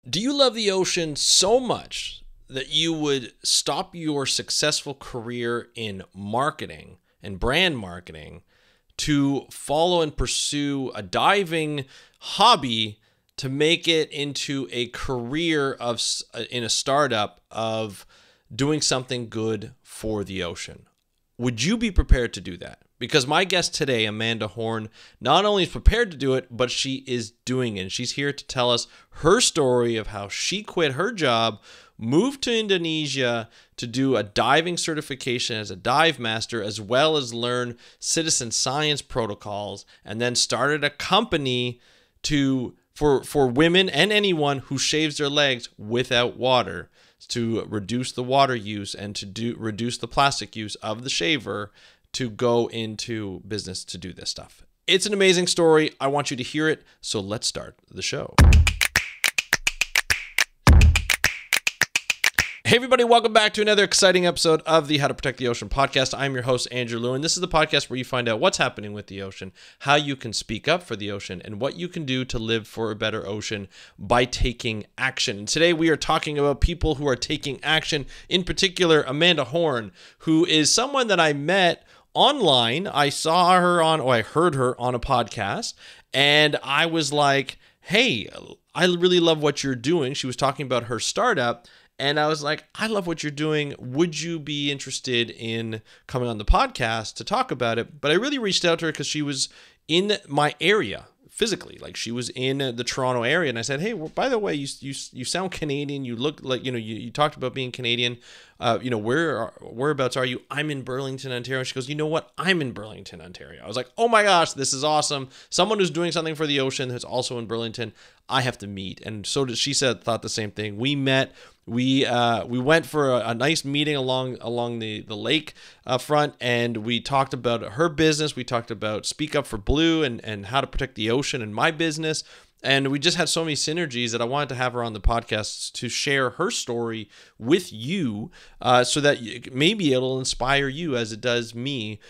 Do you love the ocean so much that you would stop your successful career in marketing and brand marketing to follow and pursue a diving hobby to make it into a career in a startup of doing something good for the ocean? Would you be prepared to do that? Because my guest today, Amanda Horn, not only is prepared to do it, but she is doing it. And she's here to tell us her story of how she quit her job, moved to Indonesia to do a diving certification as a dive master, as well as learn citizen science protocols, and then started a company for women and anyone who shaves their legs without water, to reduce the water use and to reduce the plastic use of the shaver, to go into business to do this stuff. It's an amazing story. I want you to hear it. So let's start the show. Hey everybody, welcome back to another exciting episode of the How to Protect the Ocean podcast. I'm your host, Andrew Lewin. This is the podcast where you find out what's happening with the ocean, how you can speak up for the ocean, and what you can do to live for a better ocean by taking action. And today we are talking about people who are taking action, in particular Amanda Horn, who is someone that I met online. I heard her on a podcast, and I was like, hey, I really love what you're doing. She was talking about her startup. And I was like, I love what you're doing. Would you be interested in coming on the podcast to talk about it? But I really reached out to her because she was in my area physically. Like, she was in the Toronto area. And I said, hey, well, by the way, you sound Canadian. You look like, you talked about being Canadian. Whereabouts are you? I'm in Burlington, Ontario. She goes, you know what? I'm in Burlington, Ontario. I was like, oh my gosh, this is awesome. Someone who's doing something for the ocean that's also in Burlington, I have to meet. And so did she. Thought the same thing. We met. We went for a nice meeting along the lake front, and we talked about her business. We talked about Speak Up for Blue and how to protect the ocean and my business. And we just had so many synergies that I wanted to have her on the podcast to share her story with you, so that maybe it'll inspire you as it does me,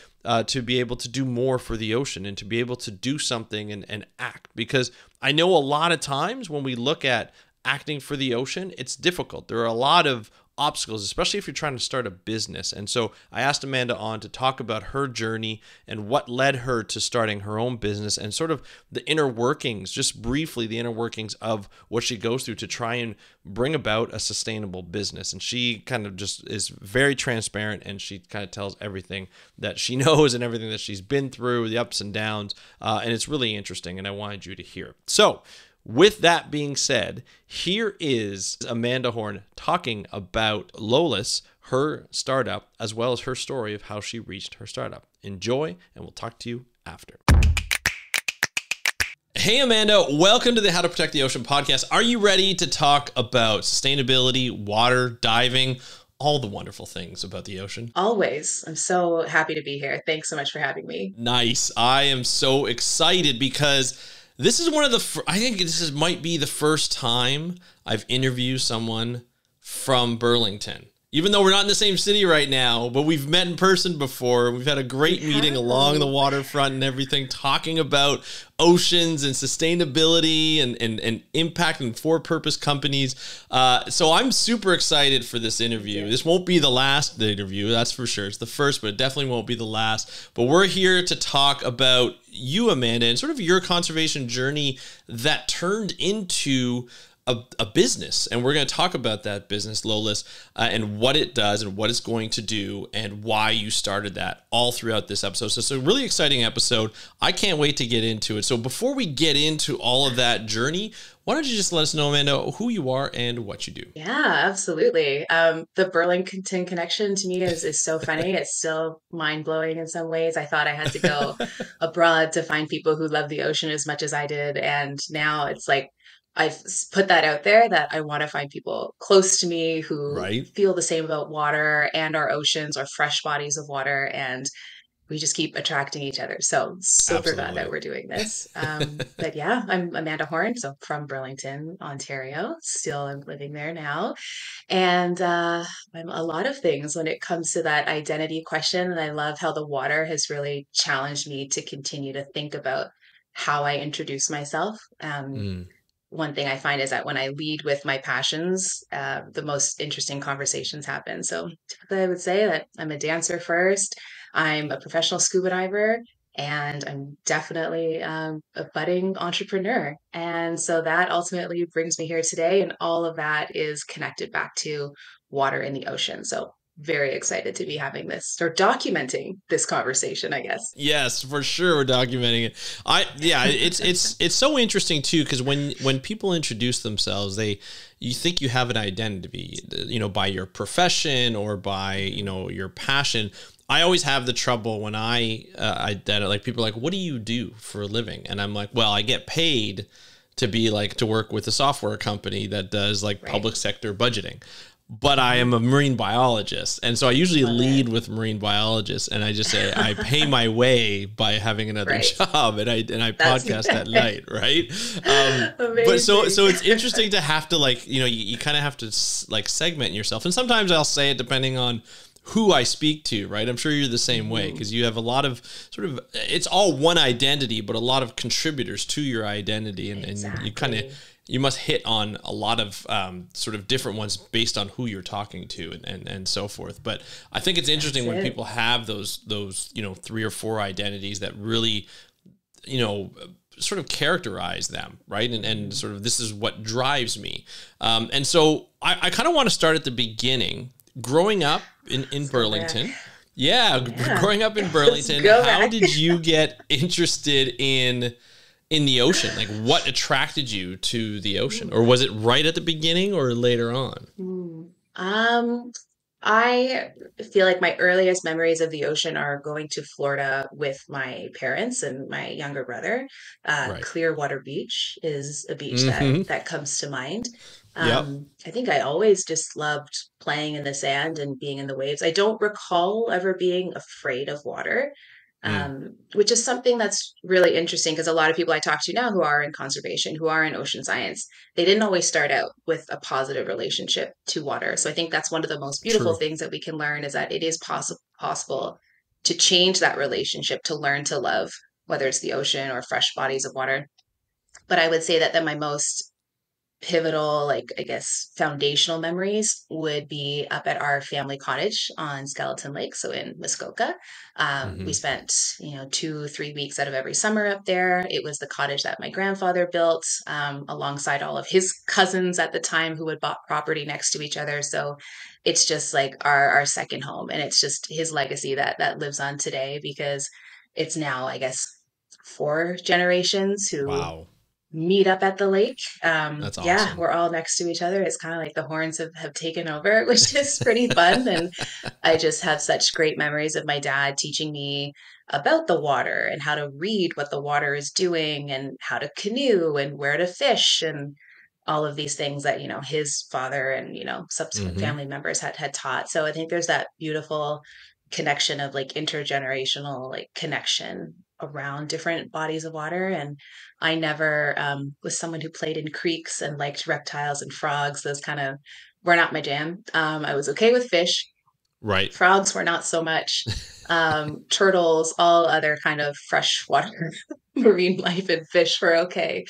to be able to do more for the ocean and to be able to do something and act. Because I know a lot of times when we look at acting for the ocean, it's difficult. There are a lot of obstacles, especially if you're trying to start a business. And so I asked Amanda on to talk about her journey and what led her to starting her own business and sort of the inner workings, just briefly, the inner workings of what she goes through to try and bring about a sustainable business. And she kind of just is very transparent, and she kind of tells everything that she knows and everything that she's been through, the ups and downs. And it's really interesting, and I wanted you to hear it. So with that being said, here is Amanda Horn talking about Lolis, her startup, as well as her story of how she reached her startup. Enjoy, and we'll talk to you after. Hey, Amanda, welcome to the How to Protect the Ocean podcast. Are you ready to talk about sustainability, water, diving, all the wonderful things about the ocean? Always. I'm so happy to be here. Thanks so much for having me. Nice. I am so excited because this is one of the, I think might be the first time I've interviewed someone from Burlington. Even though we're not in the same city right now, but we've met in person before. We've had a great meeting along the waterfront and everything, talking about oceans and sustainability and impact and for-purpose companies. So I'm super excited for this interview. This won't be the last interview, that's for sure. It's the first, but it definitely won't be the last. But we're here to talk about you, Amanda, and sort of your conservation journey that turned into a business. And we're going to talk about that business, Lolis, and what it does and what it's going to do and why you started that all throughout this episode. So it's a really exciting episode. I can't wait to get into it. So before we get into all of that journey, why don't you just let us know, Amanda, who you are and what you do? Yeah, absolutely. The Burlington connection to me is so funny. It's still mind-blowing in some ways. I thought I had to go abroad to find people who love the ocean as much as I did. And now it's like, I've put that out there that I want to find people close to me who feel the same about water and our oceans, our fresh bodies of water, and we just keep attracting each other. So super glad that we're doing this. But yeah, I'm Amanda Horn, so from Burlington, Ontario. Still am living there now. And I'm a lot of things when it comes to that identity question. And I love how the water has really challenged me to continue to think about how I introduce myself. one thing I find is that when I lead with my passions, the most interesting conversations happen. So typically, I would say that I'm a dancer first. I'm a professional scuba diver, and I'm definitely a budding entrepreneur. And so that ultimately brings me here today, and all of that is connected back to water in the ocean. So very excited to be having this or documenting this conversation, I guess. Yes, for sure, we're documenting it. Yeah, it's so interesting too, because when people introduce themselves, you think you have an identity, by your profession or by your passion. I always have the trouble when like people are like, what do you do for a living? And I'm like, well, I get paid to work with a software company that does like Right. public sector budgeting. But I am Mhm. a marine biologist. And so I usually Love it. lead with marine biologists, and I just say I pay my way by having another Right. job, and I That's podcast at night, right? But amazing. so it's interesting to have to like, you kind of have to like segment yourself. And sometimes I'll say it depending on who I speak to, right? I'm sure you're the same way, Mhm. because you have a lot of sort of, it's all one identity, but a lot of contributors to your identity. And you kind of, Exactly. you must hit on a lot of sort of different ones based on who you're talking to and so forth. But I think it's That's interesting when it. people have those 3 or 4 identities that really, you know, sort of characterize them, right? And Mhm. sort of this is what drives me. And so I kind of want to start at the beginning. Growing up in Let's go back. Burlington, yeah, Yeah. growing up in Let's Burlington, go how back. did you get interested in the ocean? Like, what attracted you to the ocean? Or Ooh. was it right at the beginning or later on? Hmm. Um, I feel like my earliest memories of the ocean are going to Florida with my parents and my younger brother. Right. Clearwater Beach is a beach Mm-hmm. that comes to mind. Yep. I think I always just loved playing in the sand and being in the waves. I don't recall ever being afraid of water, Mm, which is something that's really interesting because a lot of people I talk to now who are in conservation, who are in ocean science, they didn't always start out with a positive relationship to water. So I think that's one of the most beautiful true. things that we can learn is that it is possible to change that relationship, to learn to love, whether it's the ocean or fresh bodies of water. But I would say that my most pivotal, like I guess, foundational memories would be up at our family cottage on Skeleton Lake, so in Muskoka. We Mm-hmm. spent, 2, 3 weeks out of every summer up there. It was the cottage that my grandfather built, alongside all of his cousins at the time who had bought property next to each other. So it's just like our second home, and it's just his legacy that lives on today because it's now, I guess, 4 generations who Wow. meet up at the lake. That's Yeah, awesome. we're all next to each other. It's kind of like the horns have taken over, which is pretty fun. And I just have such great memories of my dad teaching me about the water and how to read what the water is doing and how to canoe and where to fish and all of these things that, his father and, subsequent Mm-hmm. family members had taught. So I think there's that beautiful connection of like intergenerational like connection around different bodies of water. And I never was someone who played in creeks and liked reptiles and frogs. Those kind of were not my jam. I was okay with fish. Right. Frogs were not so much. Turtles, all other kind of freshwater marine life and fish were okay.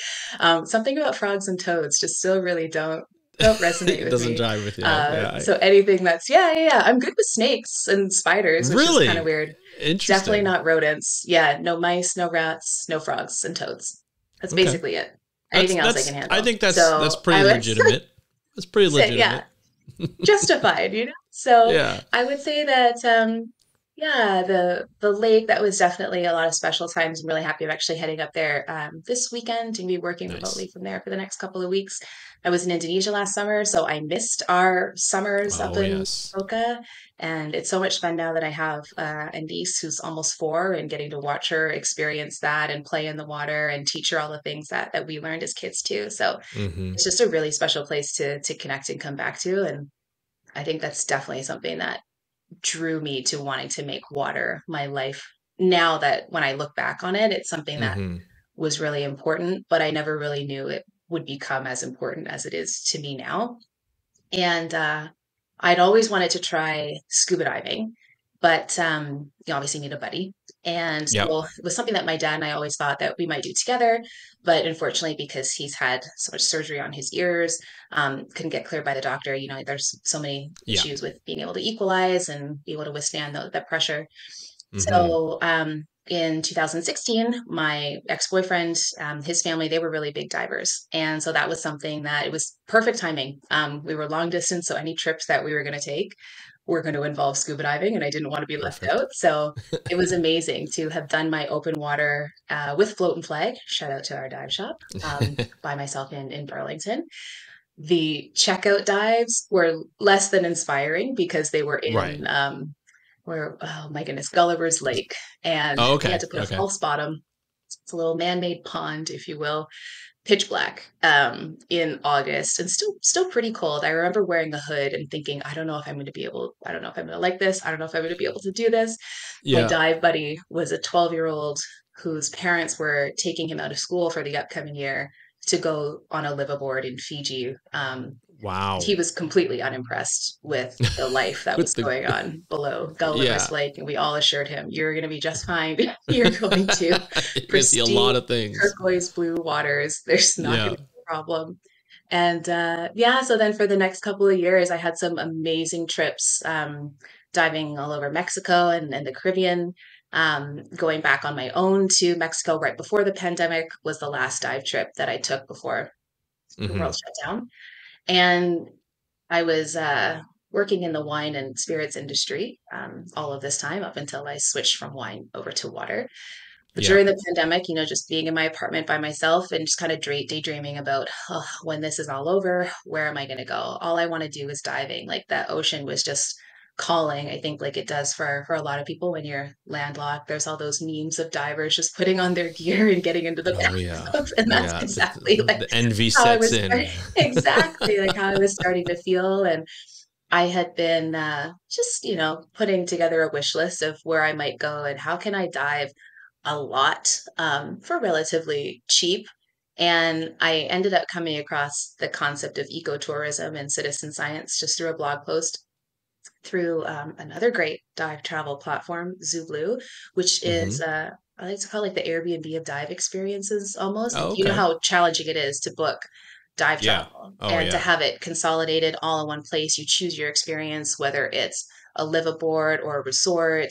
Something about frogs and toads just still really don't resonate It with doesn't me. jive with you. Yeah. So anything that's yeah. I'm good with snakes and spiders, which is kind of Really weird. Definitely interesting. not rodents. Yeah, no mice, no rats, no frogs and toads. That's Okay. basically it. That's Anything else I can that's I handle. think that's So pretty I would legitimate. That's pretty say, yeah, legitimate. justified. So Yeah. I would say that yeah, the lake, that was definitely a lot of special times. I'm really happy I'm actually heading up there this weekend and be working Nice. remotely from there for the next couple of weeks. I was in Indonesia last summer, so I missed our summers up Oh in yes. Boca. And it's so much fun now that I have a niece who's almost 4 and getting to watch her experience that and play in the water and teach her all the things that we learned as kids too. So Mm-hmm. it's just a really special place to connect and come back to. And I think that's definitely something that drew me to wanting to make water my life. Now that when I look back on it, it's something that Mm-hmm. was really important, but I never really knew it would become as important as it is to me now. And I'd always wanted to try scuba diving, but you obviously need a buddy. And Yep. so it was something that my dad and I always thought that we might do together. But unfortunately, because he's had so much surgery on his ears, couldn't get cleared by the doctor. You know, there's so many Yeah. issues with being able to equalize and be able to withstand that pressure. Mm-hmm. So in 2016, my ex-boyfriend, his family, they were really big divers. And so that was something that it was perfect timing. We were long distance, so any trips that we were going to take were going to involve scuba diving, and I didn't want to be left Perfect. out. So it was amazing to have done my open water with float and flag. Shout out to our dive shop by myself in Burlington. The checkout dives were less than inspiring because they were Right. in where, oh my goodness, Gulliver's Lake, and Oh, we had okay. to put a Okay. false bottom. It's a little man-made pond, if you will, pitch black in August, and still pretty cold. I remember wearing a hood and thinking, I don't know if I'm going to be able, I don't know if I'm going to like this. I don't know if I'm going to be able to do this. My Yeah. dive buddy was a 12-year-old whose parents were taking him out of school for the upcoming year to go on a liveaboard in Fiji. Wow. He was completely unimpressed with the life that was With the going on below Gulliver's yeah. Lake. And we all assured him, you're going to be just fine. You're going to You can see a pristine lot of things. turquoise blue waters. There's not going Yeah. to be a problem. And yeah, so then for the next couple of years, I had some amazing trips, diving all over Mexico and the Caribbean. Going back on my own to Mexico right before the pandemic was the last dive trip that I took before the Mm-hmm. world shut down. And I was working in the wine and spirits industry all of this time up until I switched from wine over to water. But Yeah. during the pandemic, you know, just being in my apartment by myself and just kind of daydreaming about, oh, when this is all over, where am I going to go? All I want to do is diving. Like that ocean was just calling, I think, like it does for a lot of people when you're landlocked. There's all those memes of divers just putting on their gear and getting into the Oh yeah. bathtub. And that's Yeah. exactly like The envy how I sets was in. exactly like how I was starting to feel. And I had been just, you know, putting together a wish list of where I might go and how can I dive a lot for relatively cheap. And I ended up coming across the concept of ecotourism and citizen science just through a blog post through another great dive travel platform, Zooblue, which is Mm-hmm. I like to call it like the Airbnb of dive experiences almost. Oh, Like you know okay. how challenging it is to book dive Yeah. travel Oh and to yeah. have it consolidated all in one place. You choose your experience, whether it's a live aboard or a resort.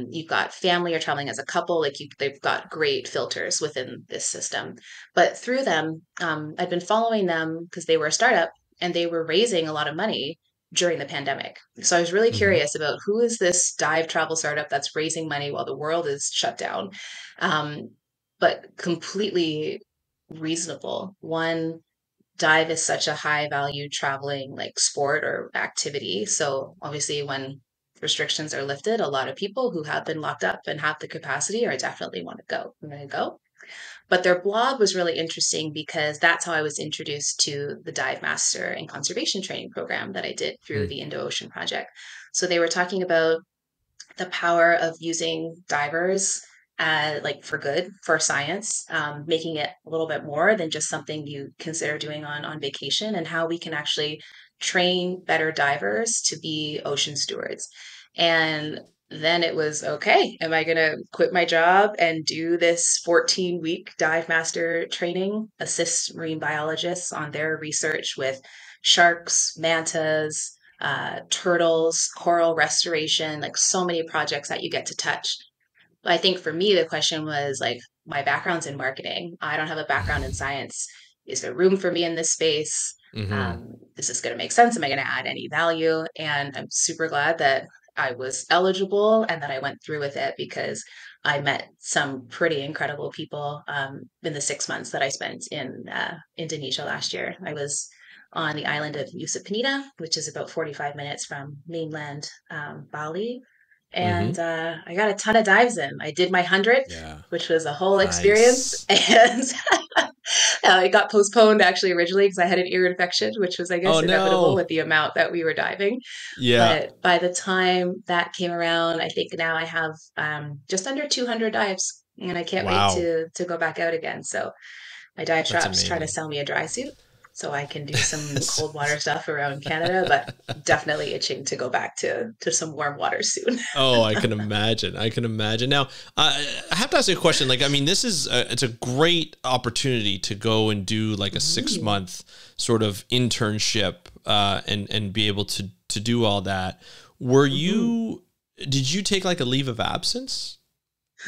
You've got family or traveling as a couple. Like they've got great filters within this system. But through them, I'd been following them because they were a startup and they were raising a lot of money during the pandemic. So I was really Mm-hmm. curious about who is this dive travel startup that's raising money while the world is shut down, um, but completely reasonable. One, dive is such a high value traveling like sport or activity. So obviously when restrictions are lifted, a lot of people who have been locked up and have the capacity are definitely want to go. I'm going to go. But their blog was really interesting because that's how I was introduced to the Dive Master and Conservation Training program that I did through the Indo-Ocean Project. So they were talking about the power of using divers like for good for science, making it a little bit more than just something you consider doing on vacation, and how we can actually train better divers to be ocean stewards. And then it was okay, am I going to quit my job and do this 14-week dive master training, assist marine biologists on their research with sharks, mantas, turtles, coral restoration, like so many projects that you get to touch. But I think for me, the question was like, my background's in marketing. I don't have a background in science. Is there room for me in this space? Mm-hmm. Is this going to make sense? Am I going to add any value? And I'm super glad that I was eligible and that I went through with it because I met some pretty incredible people in the 6 months that I spent in Indonesia last year. I was on the island of Nusa Penida, which is about 45 minutes from mainland Bali. Mm-hmm. And I got a ton of dives in. I did my 100th, Yeah. which was a whole experience. Nice. And it got postponed actually originally because I had an ear infection, which was, I Oh guess, inevitable no. with the amount that we were diving. Yeah. But by the time that came around, I think now I have just under 200 dives, and I can't wait Wow. to go back out again. So my dive That's shop's trying to amazing. sell me a dry suit. so I can do some cold water stuff around Canada, but definitely itching to go back to some warm water soon. Oh, I can imagine. I can imagine. Now, I have to ask you a question. Like, I mean, this is it's a great opportunity to go and do like a 6-month sort of internship and be able to do all that. Were you? Did you take like a leave of absence?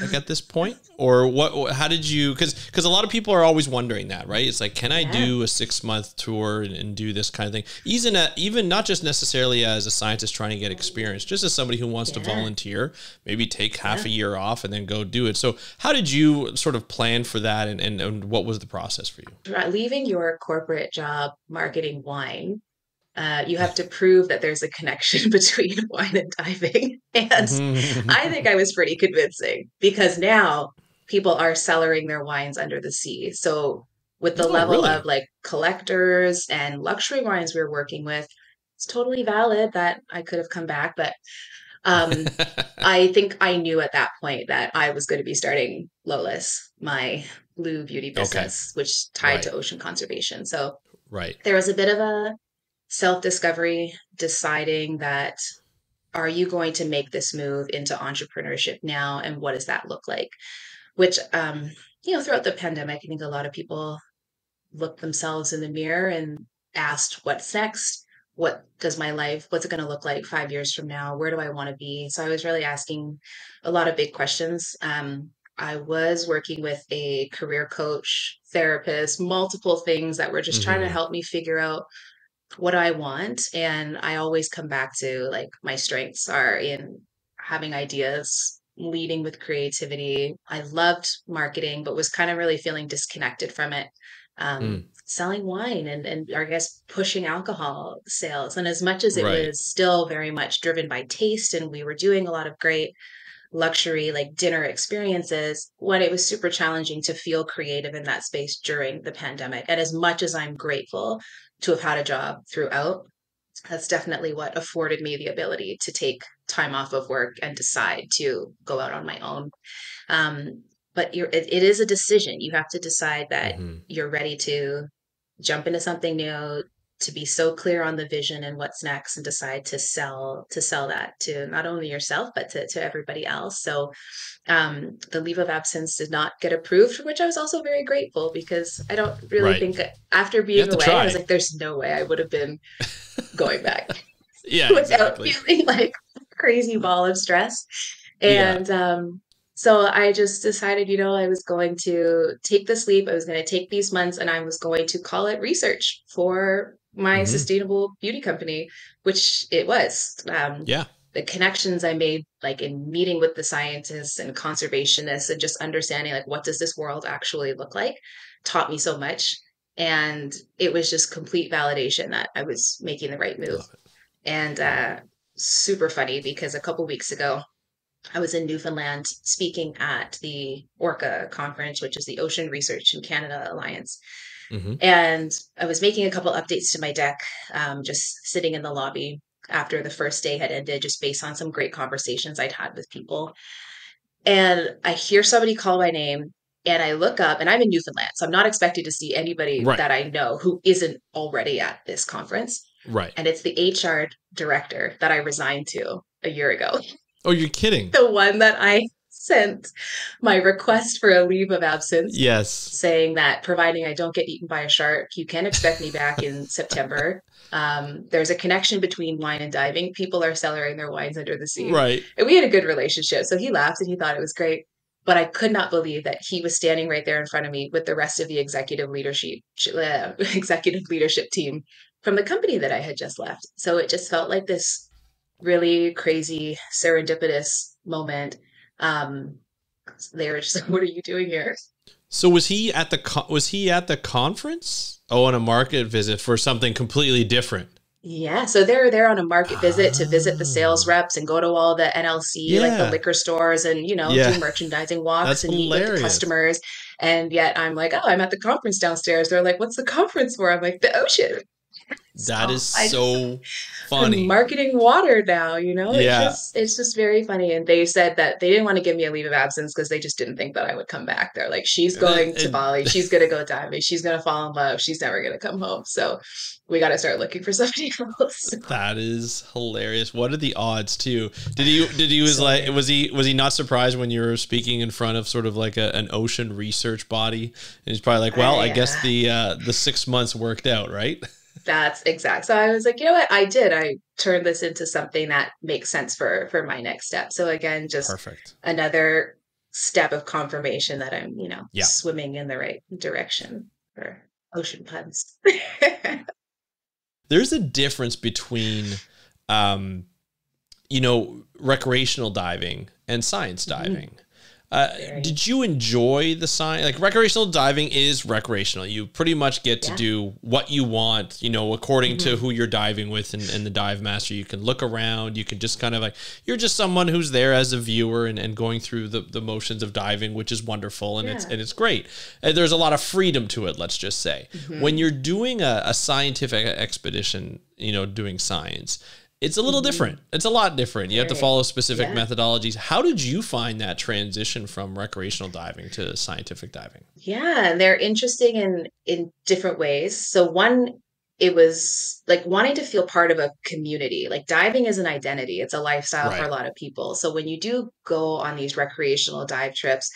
Like at this point, or what? How did you? Because a lot of people are always wondering that, right? It's like, can I do a 6-month tour and do this kind of thing? Even not just necessarily as a scientist trying to get experience, just as somebody who wants to volunteer, maybe take half a year off and then go do it. So how did you sort of plan for that, and what was the process for you? Leaving your corporate job marketing wine, you have to prove that there's a connection between wine and diving. And I think I was pretty convincing because now people are cellaring their wines under the sea. So with the level really? of like collectors and luxury wines we were working with, it's totally valid that I could have come back. But I think I knew at that point that I was going to be starting Lolis, my blue beauty business, which tied to ocean conservation. So there was a bit of a self-discovery, deciding that, are you going to make this move into entrepreneurship now, and what does that look like? Which throughout the pandemic, I think a lot of people looked themselves in the mirror and asked, what's next? What's it going to look like 5 years from now? Where do I want to be? So I was really asking a lot of big questions. I was working with a career coach, therapist, multiple things that were just trying to help me figure out what I want. And I always come back to like my strengths are in having ideas, leading with creativity. I loved marketing, but was kind of really feeling disconnected from it. Selling wine and I guess pushing alcohol sales. And as much as it was still very much driven by taste, and we were doing a lot of great luxury like dinner experiences, when it was super challenging to feel creative in that space during the pandemic. And as much as I'm grateful to have had a job throughout, that's definitely what afforded me the ability to take time off of work and decide to go out on my own. But it is a decision. You have to decide that you're ready to jump into something new, to be so clear on the vision and what's next, and decide to sell that to not only yourself, but to everybody else. So the leave of absence did not get approved, for which I was also very grateful, because I don't really think after being away, I was like, there's no way I would have been going back without feeling like a crazy ball of stress. And so I just decided, I was going to take this leap. I was going to take these months, and I was going to call it research for my sustainable beauty company, which it was. The connections I made, like in meeting with the scientists and conservationists and just understanding like, what does this world actually look like, taught me so much. And it was just complete validation that I was making the right move. And super funny, because a couple weeks ago, I was in Newfoundland speaking at the ORCA conference, which is the Ocean Research in Canada Alliance. And I was making a couple updates to my deck, just sitting in the lobby after the first day had ended, just based on some great conversations I'd had with people. And I hear somebody call my name, and I look up, and I'm in Newfoundland, so I'm not expecting to see anybody that I know who isn't already at this conference. And it's the HR director that I resigned to a year ago. Oh, you're kidding. The one that I sent my request for a leave of absence. Yes. Saying that providing I don't get eaten by a shark, you can expect me back in September. There's a connection between wine and diving. People are cellaring their wines under the sea. And we had a good relationship. So he laughed and he thought it was great. But I could not believe that he was standing right there in front of me with the rest of the executive leadership team from the company that I had just left. So it just felt like this really crazy serendipitous moment. They were just like, what are you doing here? So was he at the conference? Oh, on a market visit for something completely different. Yeah. So they're there on a market visit to visit the sales reps and go to all the NLC, like the liquor stores, and, do merchandising walks and meet with the customers. And yet I'm like, oh, I'm at the conference downstairs. They're like, what's the conference for? I'm like, the ocean. That is So I just so I'm funny. marketing water now, you know? Yeah. It's just very funny. And they said that they didn't want to give me a leave of absence because they just didn't think that I would come back. They're like, she's going to Bali, she's gonna go diving, she's gonna fall in love, she's never gonna come home. So we gotta start looking for somebody else. That is hilarious. What are the odds too? Did he was So like weird. was he not surprised when you were speaking in front of sort of like an ocean research body? And he's probably like, well, I guess I the 6 months worked out, right? That's exact. So I was like, you know what? I did. I turned this into something that makes sense for my next step. So again, just Perfect. another step of confirmation that I'm, Yeah. swimming in the right direction for ocean puns. There's a difference between um recreational diving and science Mhm. diving. Very. Did you enjoy the science? Like recreational diving is recreational. You pretty much get to Yeah. do what you want, according to Mhm. who you're diving with and the dive master. You can look around. You can just kind of like, you're just someone who's there as a viewer and going through the motions of diving, which is wonderful. Yeah. And it's great. And there's a lot of freedom to it, let's just say. When Mhm. you're doing a scientific expedition, doing science, it's a little Mhm. different. It's a lot different. You have to Very. follow specific Yeah. methodologies. How did you find that transition from recreational diving to scientific diving? Yeah, and they're interesting in different ways. So one, it was like wanting to feel part of a community. Like diving is an identity. It's a lifestyle for a Right. lot of people. So when you do go on these recreational dive trips,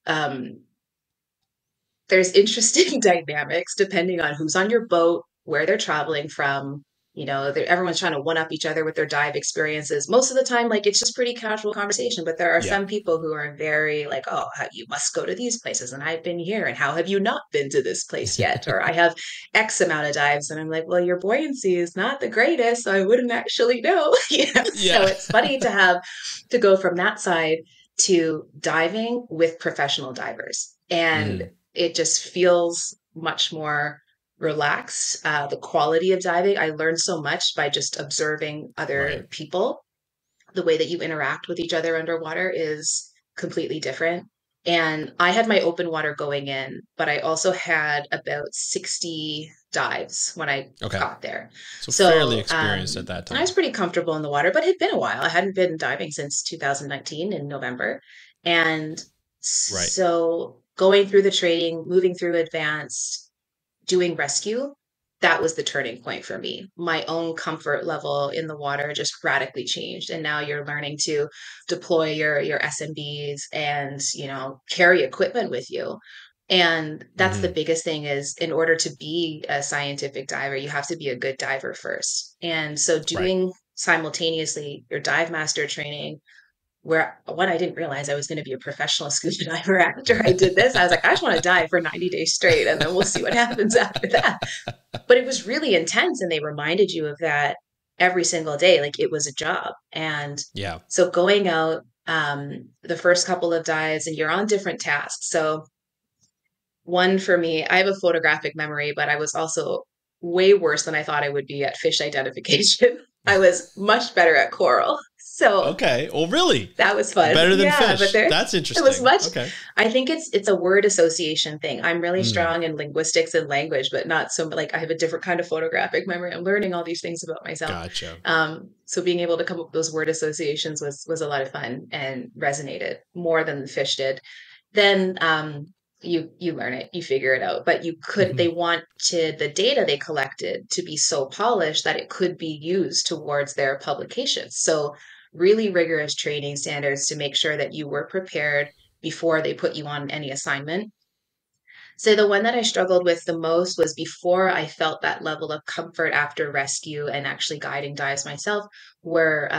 um, there's interesting dynamics depending on who's on your boat, where they're traveling from. Everyone's trying to one up each other with their dive experiences. Most of the time, like it's just pretty casual conversation. But there are Yeah. some people who are very like, "Oh, you must go to these places, and I've been here, and how have you not been to this place yet?" Or I have X amount of dives, and I'm like, "Well, your buoyancy is not the greatest, so I wouldn't actually know." So Yeah. it's funny to go from that side to diving with professional divers, and Mm, it just feels much more relaxed. The quality of diving, I learned so much by just observing right. other people. The way that you interact with each other underwater is completely different. And I had my open water going in, but I also had about 60 dives when I Okay. got there. So fairly So experienced at that I was time. pretty comfortable in the water, but it had been a while. I hadn't been diving since 2019 in November. And Right. so going through the training, moving through advanced, doing rescue, that was the turning point for me. My own comfort level in the water just radically changed. And now you're learning to deploy your SMBs and, carry equipment with you. And that's the Hmm. biggest thing is in order to be a scientific diver, you have to be a good diver first. And so Right. doing simultaneously your dive master training where what I didn't realize I was going to be a professional scuba diver after I did this. I was like, I just want to dive for 90 days straight and then we'll see what happens after that. But it was really intense and they reminded you of that every single day. Like it was a job. And Yeah. so going out, the first couple of dives and you're on different tasks. So one for me, I have a photographic memory, but I was also way worse than I thought I would be at fish identification. I was much better at coral. So Okay. Well, really? that was fun. Better than Yeah, but fish. there That's it was interesting. much Okay. I think it's a word association thing. I'm really Mm, strong in linguistics and language, but not so like I have a different kind of photographic memory. I'm learning all these things about myself. gotcha. So being able to come up with those word associations was a lot of fun and resonated more than the fish did. Then you learn it, you figure it out. But Hmm. they wanted the data they collected to be so polished that it could be used towards their publications. So really rigorous training standards to make sure that you were prepared before they put you on any assignment. So the one that I struggled with the most was before I felt that level of comfort after rescue and actually guiding dives myself were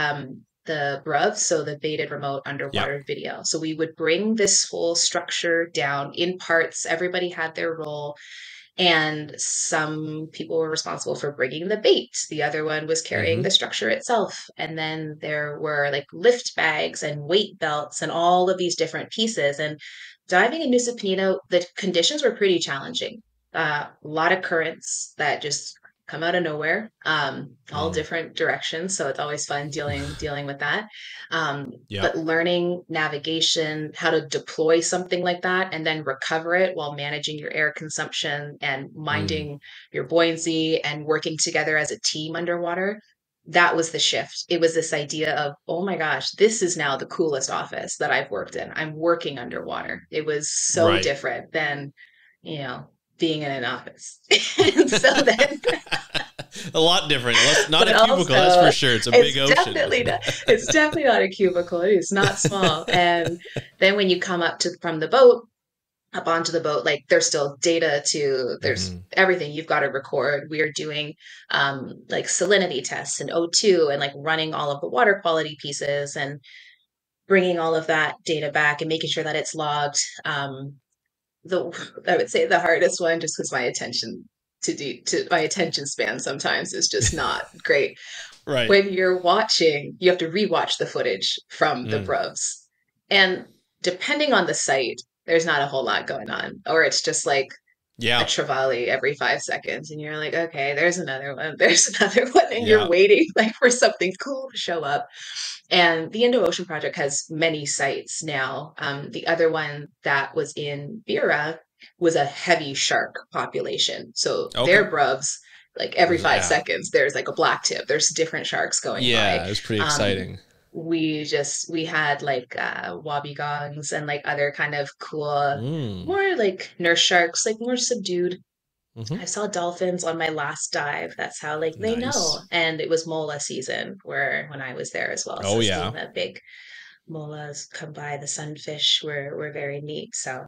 the BRUV, so the baited remote Yeah. underwater video. So we would bring this whole structure down in parts. Everybody had their role. And some people were responsible for bringing the bait. The other one was carrying Hmm. the structure itself. And then there were like lift bags and weight belts and all of these different pieces. And diving in Nusa Penida, the conditions were pretty challenging. A lot of currents that just come out of nowhere, all different directions. So it's always fun dealing with that. Yeah. But learning navigation, how to deploy something like that, and then recover it while managing your air consumption and Mm. minding your buoyancy and working together as a team underwater. That was the shift. It was this idea of, oh my gosh, this is now the coolest office that I've worked in. I'm working underwater. It was so Right. different than, you know, being in an office. And so then, A lot different. Not a but cubicle, that's for also sure. It's a big ocean. it's definitely not a cubicle. It is not small. And then when you come from the boat, up onto the boat, like there's still data there's Hmm. everything you've got to record. We are doing like salinity tests and O2 and like running all of the water quality pieces and bringing all of that data back and making sure that it's logged. The I would say the hardest one, just because my attention span sometimes is just not great. Right. When you're watching, you have to rewatch the footage from the Mm. bruvs. And depending on the site, there's not a whole lot going on. Or it's just like a Yeah. trevally every 5 seconds. And you're like, okay, there's another one. There's another one. And you're Yeah. waiting like for something cool to show up. And the Indo-Ocean Project has many sites now. The other one that was in Bira was a heavy shark population. So Okay. their bruvs, like every five Yeah. seconds, there's like a black tip. There's different sharks going by. Yeah. It was pretty Um, exciting. we had like wobbegongs and like other kind of cool, Mm. more like nurse sharks, like more subdued. Hmm. I saw dolphins on my last dive. That's how like they know. Nice. And it was mola season when I was there as well. Oh So seeing yeah. the big molas come by, the sunfish were very neat. So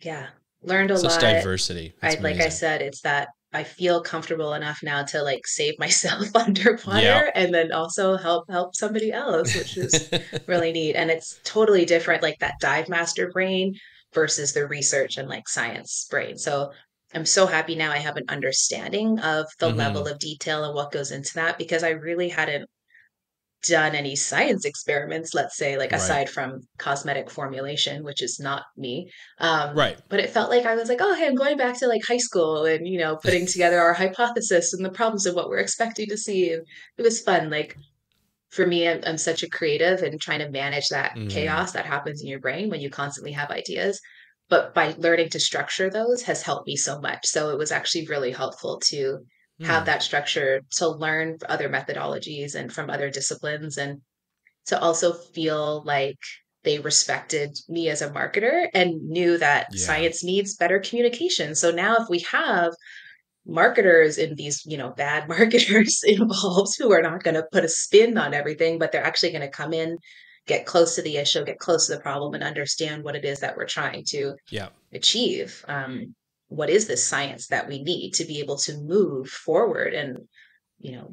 yeah, learned a Such lot. diversity. I It's like I amazing. said, it's that I feel comfortable enough now to like save myself Yeah. underwater and then also help somebody else, which is really neat. And it's totally different, like that dive master brain versus the research and like science brain. So I'm so happy now I have an understanding of the level Hmm. of detail and what goes into that because I really hadn't done any science experiments, let's say, like Right. aside from cosmetic formulation, which is not me. Right. But it felt like I was like, oh, hey, I'm going back to like high school and, putting together our hypothesis and the problems of what we're expecting to see. And it was fun. Like for me, I'm such a creative and trying to manage that Hmm. chaos that happens in your brain when you constantly have ideas. But by learning to structure those has helped me so much. So it was actually really helpful to have Hmm. that structure to learn other methodologies and from other disciplines and to also feel like they respected me as a marketer and knew that Yeah. science needs better communication. So now if we have marketers and these, bad marketers involved who are not going to put a spin on everything, but they're actually going to come in, get close to the issue, get close to the problem, and understand what it is that we're trying to Yeah. achieve. What is this science that we need to be able to move forward and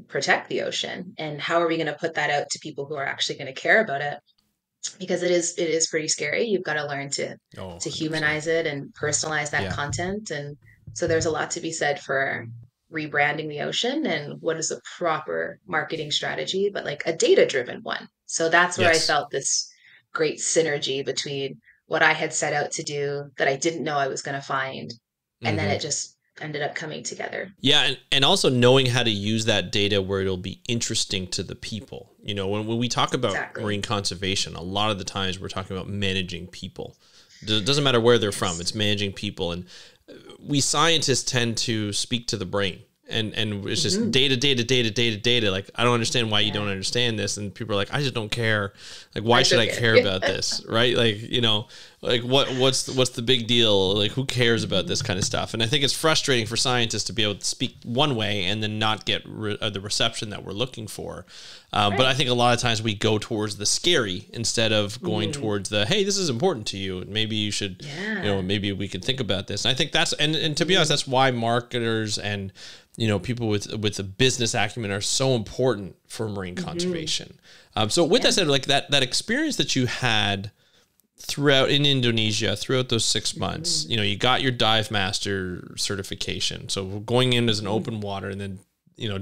protect the ocean? And how are we going to put that out to people who are actually going to care about it? Because it is pretty scary. You've got to learn to Oh, to 100%. humanize it and personalize that Yeah. content. And so there's a lot to be said for rebranding the ocean and what is a proper marketing strategy, but like a data driven one. So that's where I Yes. felt this great synergy between what I had set out to do that I didn't know I was going to find. And then Hmm. it just ended up coming together. Yeah, and also knowing how to use that data where it'll be interesting to the people. When we talk about Exactly. marine conservation, a lot of the times we're talking about managing people. It doesn't matter where they're from, Yes. it's managing people. And we scientists tend to speak to the brain. And it's just Hmm. data, data, data, data, data. Like, I don't understand why you Yeah. don't understand this. And people are like, I just don't care. Like, why I should I forget. care about this? Right? Like, like what's the big deal? Like, who cares about this kind of stuff? And I think it's frustrating for scientists to be able to speak one way and then not get the reception that we're looking for. But I Right. think a lot of times we go towards the scary instead of going Mhm. towards the, hey, this is important to you. Maybe you should, Yeah. maybe we could think about this. And I think and to be honest, Mhm. that's why marketers and people with a business acumen are so important for marine Mhm. conservation. So with that Yeah. said, like that experience that you had throughout in Indonesia throughout those 6 months, Mhm. you got your dive master certification. So going in as an Mhm. open water and then,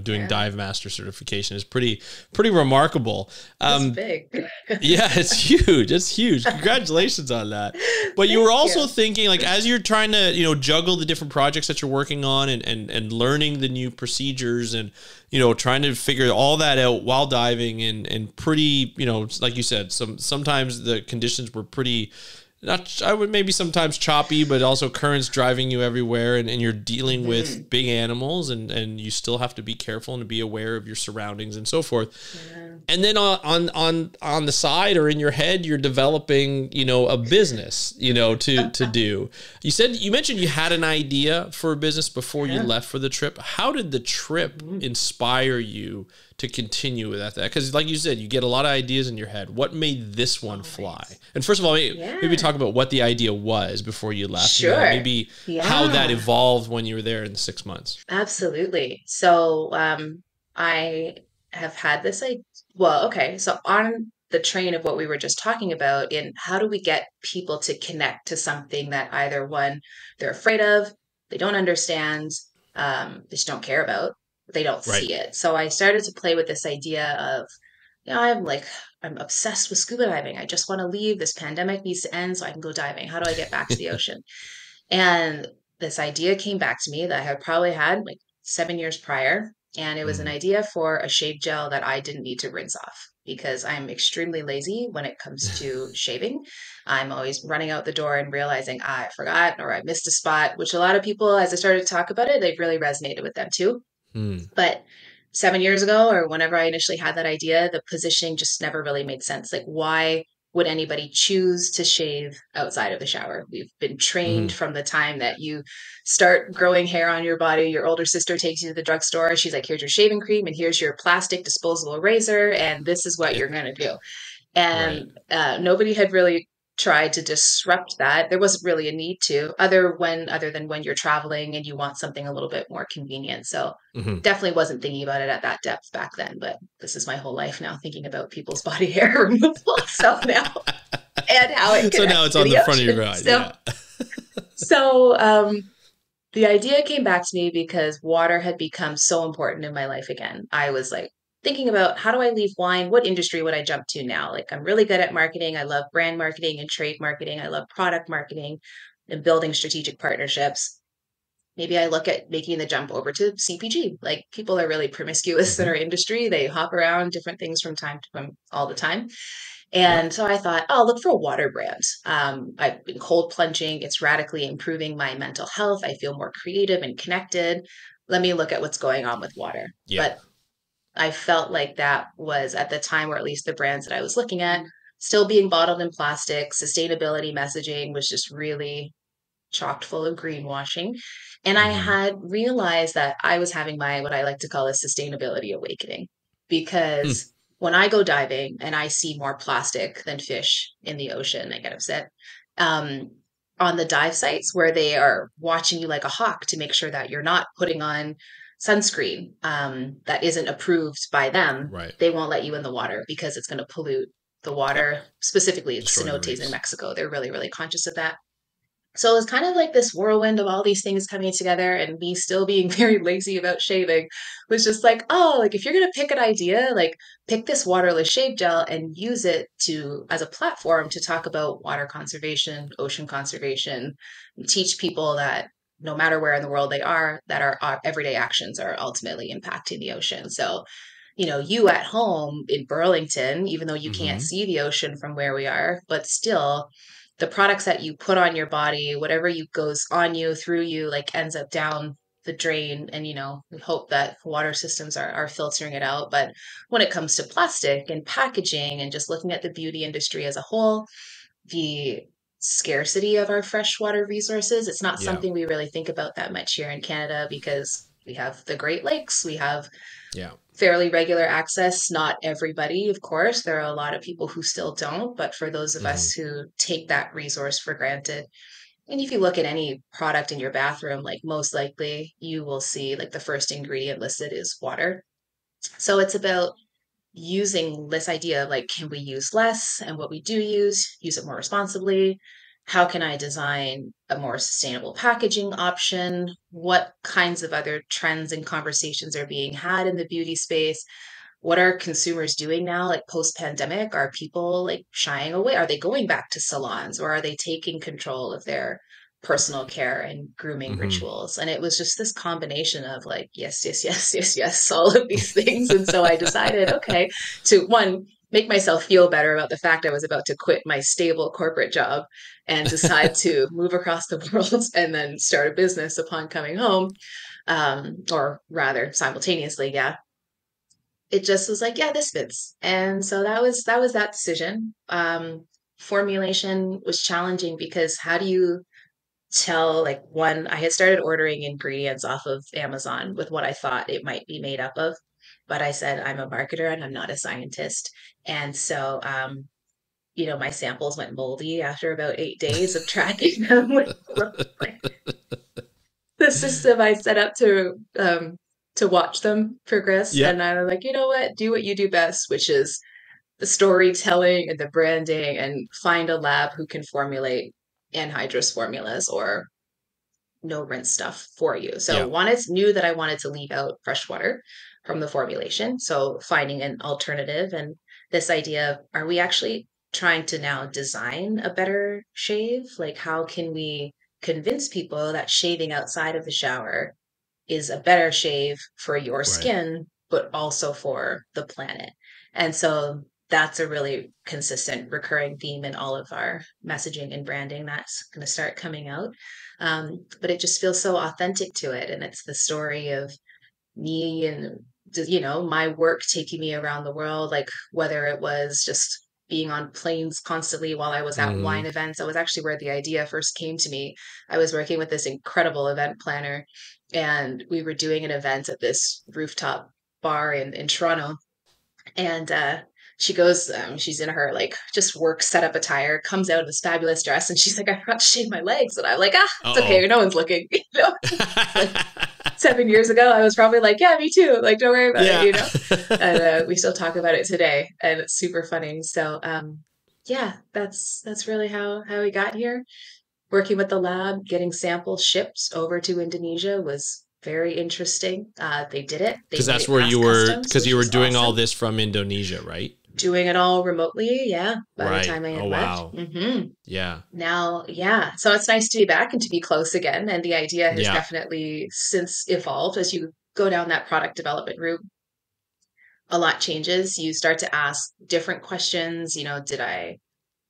doing Yeah. dive master certification is pretty remarkable. That's big. Yeah, it's huge. It's huge. Congratulations on that. But you were Thank also you. thinking, like, as you're trying to, juggle the different projects that you're working on and learning the new procedures and, trying to figure all that out while diving and pretty, like you said, sometimes the conditions were pretty, not, I would maybe sometimes choppy, but also currents driving you everywhere, and you're dealing with big animals, and you still have to be careful and to be aware of your surroundings and so forth. Yeah. And then on the side or in your head, you're developing, a business, to do. You mentioned you had an idea for a business before you Yeah. left for the trip. How did the trip inspire you to continue with that? Because like you said, you get a lot of ideas in your head. What made this one fly? And first of all, maybe talk about what the idea was before you left. Sure. And then maybe how that Yeah. evolved when you were there in the 6 months. Absolutely. So, I have had this well, okay. So on the train of what we were just talking about in how do we get people to connect to something that either one, they're afraid of, they don't understand, they just don't care about, they don't Right. see it. So I started to play with this idea of, I'm obsessed with scuba diving. I just want to leave. This pandemic needs to end so I can go diving. How do I get back to the ocean? And this idea came back to me that I had probably had like 7 years prior. And it was an Mhm. idea for a shave gel that I didn't need to rinse off because I'm extremely lazy when it comes to shaving. I'm always running out the door and realizing I forgot or I missed a spot, which a lot of people, as I started to talk about it, they've really resonated with them too. Hmm. But 7 years ago, or whenever I initially had that idea, the positioning just never really made sense. Like, why would anybody choose to shave outside of the shower? We've been trained Mhm. from the time that you start growing hair on your body. Your older sister takes you to the drugstore. She's like, here's your shaving cream, and here's your plastic disposable razor, and this is what you're going to do. Right. And nobody had really tried to disrupt that. There wasn't really a need to, other than when you're traveling and you want something a little bit more convenient. So Mhm. definitely wasn't thinking about it at that depth back then. But this is my whole life now, thinking about people's body hair removal. So now and how it So now connects it's to on the the front of your ocean. mind. Yeah. So the idea came back to me because water had become so important in my life again. I was like thinking about how do I leave wine? What industry would I jump to now? Like, I'm really good at marketing. I love brand marketing and trade marketing. I love product marketing and building strategic partnerships. Maybe I look at making the jump over to CPG. Like, people are really promiscuous in Mhm. our industry. They hop around different things from time to time all the time. Yep. And so I thought, oh, look for a water brand. I've been cold plunging. It's radically improving my mental health. I feel more creative and connected. Let me look at what's going on with water. Yeah. But I felt like that was at the time, or at least the brands that I was looking at, still being bottled in plastic. Sustainability messaging was just really chocked full of greenwashing. And I Mhm. had realized that I was having my, what I like to call a sustainability awakening. Hmm. Because when I go diving and I see more plastic than fish in the ocean, I get upset. Um, on the dive sites where they are watching you like a hawk to make sure that you're not putting on sunscreen that isn't approved by them, Right. they won't let you in the water because it's going to pollute the Yep. water, specifically Destroy the cenotes in reefs. Mexico. They're really, really conscious of that. So it was kind of like this whirlwind of all these things coming together, and me still being very lazy about shaving was just like, oh, like if you're going to pick an idea, like pick this waterless shave gel and use it to as a platform to talk about water conservation, ocean conservation, and teach people that no matter where in the world they are, that our everyday actions are ultimately impacting the ocean. So, you at home in Burlington, even though you can't Mhm. see the ocean from where we are, but still the products that you put on your body, whatever you goes on you, through you, like ends up down the drain. And, we hope that water systems are filtering it out. But when it comes to plastic and packaging and just looking at the beauty industry as a whole, the scarcity of our freshwater resources, it's not Yeah. something we really think about that much here in Canada because we have the Great Lakes, we have Yeah. fairly regular access. Not everybody, of course. There are a lot of people who still don't, but for those of us Mhm. who take that resource for granted, and if you look at any product in your bathroom, like most likely you will see like the first ingredient listed is water. So it's about using this idea of like, can we use less? And what we do use it more responsibly. how can I design a more sustainable packaging option? What kinds of other trends and conversations are being had in the beauty space? What are consumers doing now, like post pandemic? Are people like shying away? Are they going back to salons, or are they taking control of their personal care and grooming Mm-hmm. rituals? And it was just this combination of like, yes, yes, yes, yes, yes, all of these things. And so I decided, okay, to one, make myself feel better about the fact I was about to quit my stable corporate job and decide to move across the world and then start a business upon coming home, or rather simultaneously. Yeah, it just was like, yeah, this fits. And so that was that decision. Formulation was challenging because how do you tell, like, one, I had started ordering ingredients off of Amazon with what I thought it might be made up of, but I said I'm a marketer and I'm not a scientist. And so my samples went moldy after about 8 days of tracking them with the system I set up to watch them progress. And Yep. I was like, you know what? Do what you do best, which is the storytelling and the branding, and find a lab who can formulate anhydrous formulas or no rinse stuff for you. So Yep. wanted knew that I wanted to leave out fresh water from the formulation. So finding an alternative, and this idea of, are we actually trying to now design a better shave? Like, how can we convince people that shaving outside of the shower is a better shave for your Right. skin, but also for the planet? And so that's a really consistent recurring theme in all of our messaging and branding that's going to start coming out. But it just feels so authentic to it. And it's the story of me and, my work taking me around the world, like whether it was just being on planes constantly while I was at Mm-hmm. wine events. That was actually where the idea first came to me. I was working with this incredible event planner, and we were doing an event at this rooftop bar in Toronto. And she goes, she's in her like just work setup attire, comes out of this fabulous dress, and she's like, I forgot to shave my legs. And I'm like, it's okay, Uh-oh. no one's looking. It's like 7 years ago, I was probably like, yeah, me too. Like, don't worry about Yeah. it. And we still talk about it today, and it's super funny. So, yeah, that's really how we got here. Working with the lab, getting samples shipped over to Indonesia was very interesting. They did it. They Because made that's it where past you were, customs, because which you were was doing all awesome. this from Indonesia, right? Doing it all remotely, yeah, by the Right. time I Oh, had left. wow. Yeah. Now, yeah. So it's nice to be back and to be close again. And the idea has Yeah. definitely since evolved as you go down that product development route. A lot changes. You start to ask different questions.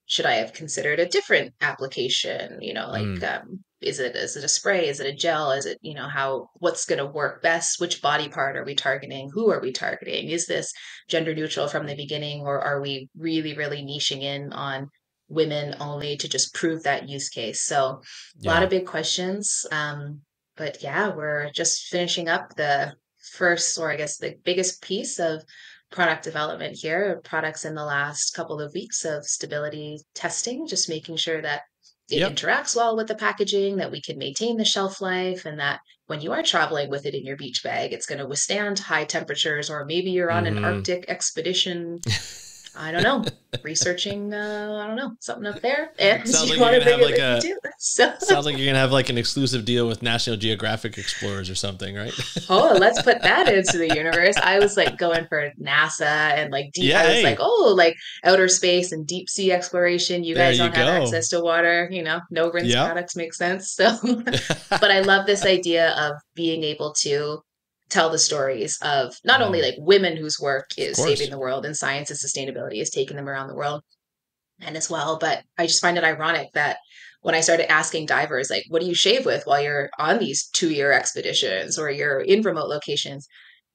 Should I have considered a different application? Mm. Is it a spray? Is it a gel? Is it, what's going to work best? Which body part are we targeting? Who are we targeting? Is this gender neutral from the beginning, or are we really, really niching in on women only to just prove that use case? So a lot Yeah. of big questions. But yeah, we're just finishing up the first, or I guess the biggest piece of product development here, products in the last couple of weeks of stability testing, just making sure that it Yep. interacts well with the packaging, that we can maintain the shelf life, and that when you are traveling with it in your beach bag, it's going to withstand high temperatures, or maybe you're on an Mm-hmm. Arctic expedition. I don't know, researching, I don't know, something up there, and Sounds you like you're want to gonna bring have it like with you a too. So sounds like you're gonna have like an exclusive deal with National Geographic Explorers or something, right? oh, let's put that into the universe. I was like going for NASA and like deep. Yeah. I was like, Hey, oh, like outer space and deep sea exploration. You there guys you don't have go. access to water, no rinse Yep. products make sense. So, but I love this idea of being able to tell the stories of not only Mm, like women whose work of is saving course. the world and science and sustainability is taking them around the world, and as well. But I just find it ironic that when I started asking divers, like, what do you shave with while you're on these 2-year expeditions or you're in remote locations?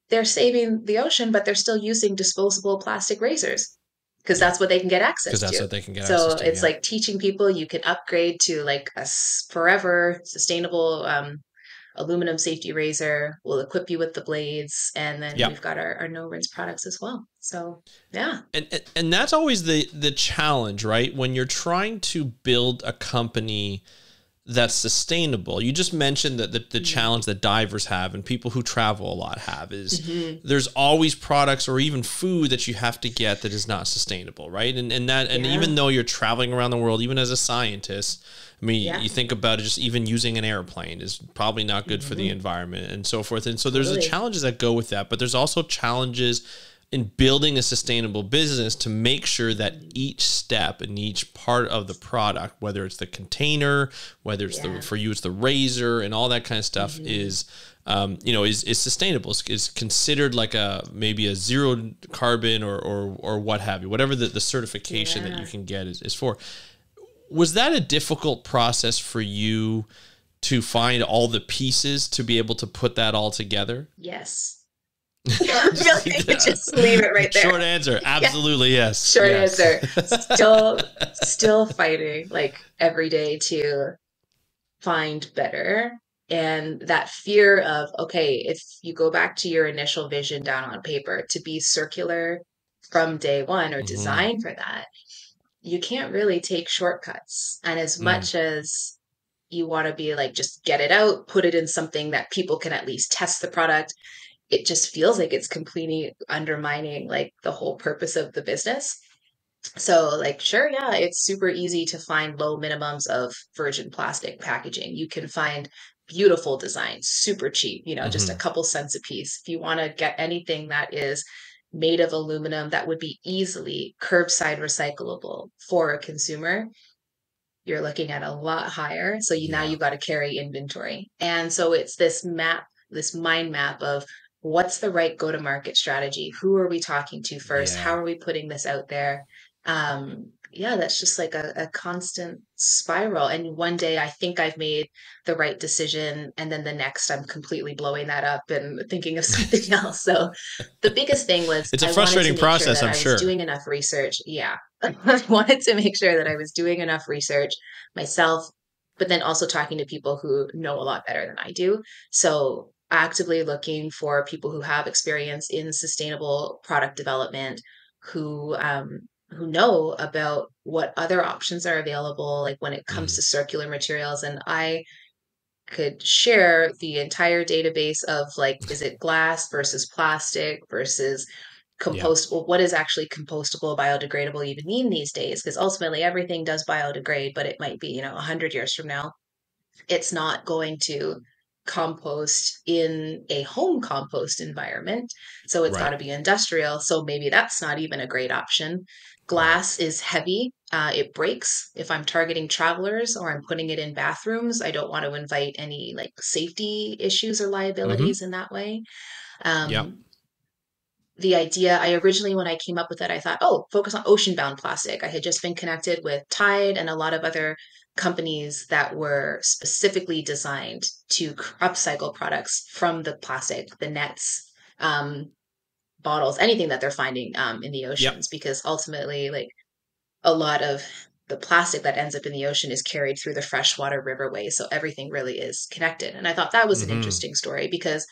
They're saving the ocean, but they're still using disposable plastic razors because Yep. that's what they can get Because access that's to. what they can get access So to. it's Yeah. like teaching people you can upgrade to like a forever sustainable aluminum safety razor. We'll equip you with the blades, and then we've Yep. got our no rinse products as well. So yeah. And that's always the challenge, right? When you're trying to build a company that's sustainable. You just mentioned that the challenge that divers have and people who travel a lot have is Mm-hmm. there's always products or even food that you have to get that is not sustainable, right? And Yeah. even though you're traveling around the world, even as a scientist, I mean, Yeah. you think about it, just even using an airplane is probably not good for the Mm-hmm. environment and so forth. And so there's the Totally. challenges that go with that, but there's also challenges in building a sustainable business to make sure that Mm-hmm. each step and each part of the product, whether it's the container, whether it's the Yeah. for you it's the razor and all that kind of stuff, Mm-hmm. is is sustainable, is considered like a maybe a zero carbon or what have you, whatever the certification that you Yeah. can get is for. Was that a difficult process for you to find all the pieces to be able to put that all together? Yes. Really, just leave it right there. Short answer, Yeah. absolutely yes. Short Yes. answer. Still fighting like every day to find better. And that fear of, okay, if you go back to your initial vision down on paper to be circular from day one or Hmm. design for that, you can't really take shortcuts. And as Mm, much as you want to be like, just get it out, put it in something that people can at least test the product, it just feels like it's completely undermining like the whole purpose of the business. So, like, sure, yeah, it's super easy to find low minimums of virgin plastic packaging. You can find beautiful designs, super cheap, just a hmm. couple cents a piece. If you want to get anything that is made of aluminum that would be easily curbside recyclable for a consumer, you're looking at a lot higher. So now Yeah. you've got to carry inventory. And so it's this map, this mind map of what's the right go to market strategy? Who are we talking to first? How Yeah. are we putting this out there? Yeah, that's just like a constant spiral. And one day I think I've made the right decision. And then the next I'm completely blowing that up and thinking of something else. So the biggest thing was It's a I wanted to frustrating make sure process, that I'm I was sure. doing enough research. Yeah. I wanted to make sure that I was doing enough research myself, but then also talking to people who know a lot better than I do. So actively looking for people who have experience in sustainable product development, who know about what other options are available, like when it comes Mm, to circular materials. And I could share the entire database of like, is it glass versus plastic versus yeah. compostable? What does actually compostable, biodegradable even mean these days? Because ultimately everything does biodegrade, but it might be, 100 years from now, it's not going to compost in a home compost environment. So it's got Right. to be industrial. So maybe that's not even a great option. Right. Glass is heavy. It breaks. If I'm targeting travelers or I'm putting it in bathrooms, I don't want to invite any like safety issues or Hmm. liabilities in that way. Yeah. Um, the idea I originally, when I came up with it, I thought, oh, focus on ocean bound plastic. I had just been connected with Tide and a lot of other companies that were specifically designed to upcycle products from the plastic, the nets, um, bottles, anything that they're finding in the Yep. oceans, because ultimately, like a lot of the plastic that ends up in the ocean is carried through the freshwater riverways. So everything really is connected. And I thought that was an Hmm. interesting story because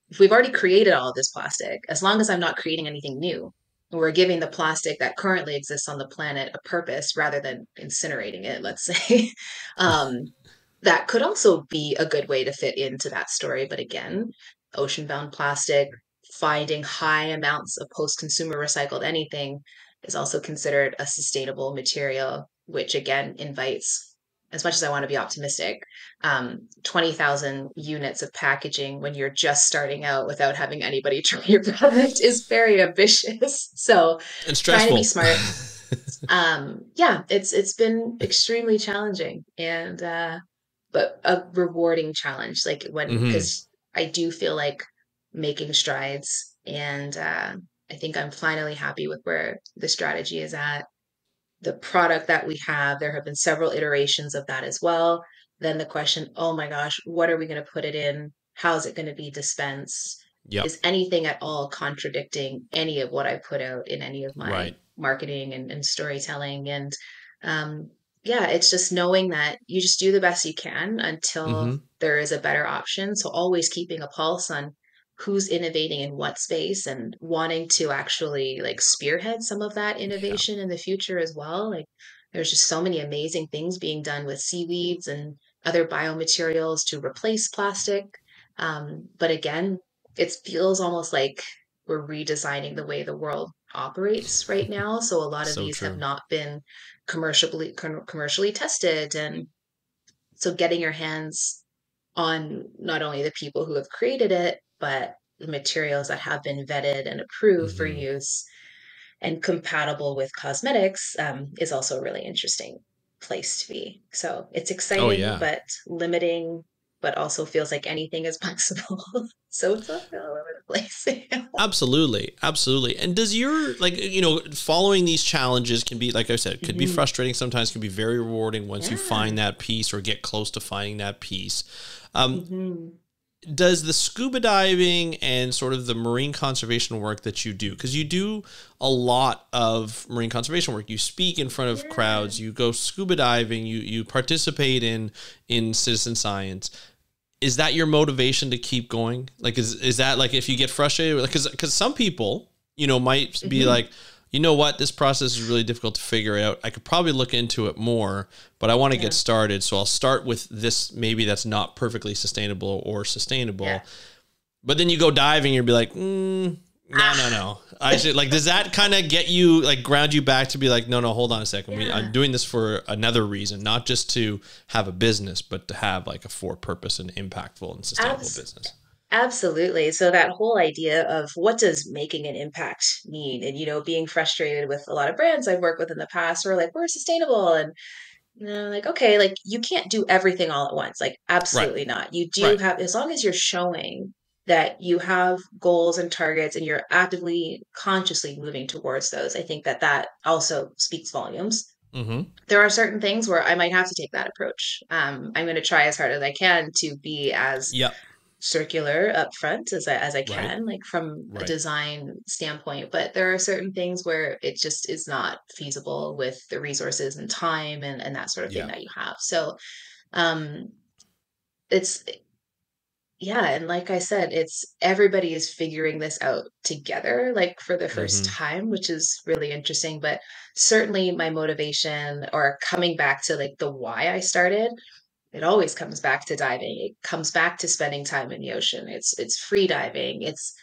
if we've already created all of this plastic, as long as I'm not creating anything new, we're giving the plastic that currently exists on the planet a purpose rather than incinerating it, let's say. um, that could also be a good way to fit into that story. But again, ocean bound plastic, finding high amounts of post consumer recycled anything is also considered a sustainable material, which again invites, as much as I want to be optimistic, 20,000 units of packaging when you're just starting out without having anybody try your product is very ambitious. So And trying to be stressful. smart. Yeah, it's been extremely challenging and but a rewarding challenge. Like when, Hmm. because I do feel like making strides and I think I'm finally happy with where the strategy is at. The product that we have, there have been several iterations of that as well. Then the question, oh my gosh, what are we going to put it in? How's it going to be dispensed? Yep. Is anything at all contradicting any of what I put out in any of my Right. marketing and storytelling? And um, yeah, it's just knowing that you just do the best you can until Hmm. there is a better option. So always keeping a pulse on who's innovating in what space and wanting to actually like spearhead some of that Yeah. innovation in the future as well. Like there's just so many amazing things being done with seaweeds and other biomaterials to replace plastic. But again, it feels almost like we're redesigning the way the world operates right now. So a lot of So these have true. not been commercially tested, and so getting your hands on not only the people who have created it, but the materials that have been vetted and approved for Hmm. use and compatible with cosmetics is also a really interesting place to be. So it's Oh exciting, yeah. but limiting, but also feels like anything is possible. So it's all over the place. Absolutely, absolutely. And does your, like, following these challenges can be, like I said, could be Mhm. frustrating sometimes, can be very rewarding once you Yeah. find that piece or get close to finding that piece. Um, Hmm. does the scuba diving and sort of the marine conservation work that you do, because you do a lot of marine conservation work, you speak in front of Yeah. crowds, you go scuba diving, you participate in citizen science, is that your motivation to keep going? Like, is that, like, if you get frustrated, because some people, might be Hmm. like, you know what, this process is really difficult to figure out. I could probably look into it more, but I want to get Yeah. started. So I'll start with this. Maybe that's not perfectly sustainable or Yeah. sustainable. But then you go diving, you'll be like, no, no, Ah. no. I should, like, does that kind of get you, like, ground you back to be like, no, no, hold on a second. I'm Yeah. doing this for another reason, not just to have a business, but to have like a for purpose and impactful and sustainable Abs- business. Absolutely. So that whole idea of what does making an impact mean, and being frustrated with a lot of brands I've worked with in the past who are like, we're sustainable, and like, okay, like you can't do everything all at once. Like, Right. absolutely not. You do Right. have, as long as you're showing that you have goals and targets and you're actively, consciously moving towards those, I think that that also speaks volumes. Mm-hmm. There are certain things where I might have to take that approach. I'm going to try as hard as I can to be as Yep. circular upfront as I Right. can, like from a Right. design standpoint. But there are certain things where it just is not feasible with the resources and time and that sort of thing Yeah. that you have. So um it's yeah, and like I said, it's everybody is figuring this out together, like for the first Mm-hmm. time, which is really interesting. But certainly my motivation or coming back to like the why I started, it always comes back to diving. It comes back to spending time in the ocean. It's free diving. It's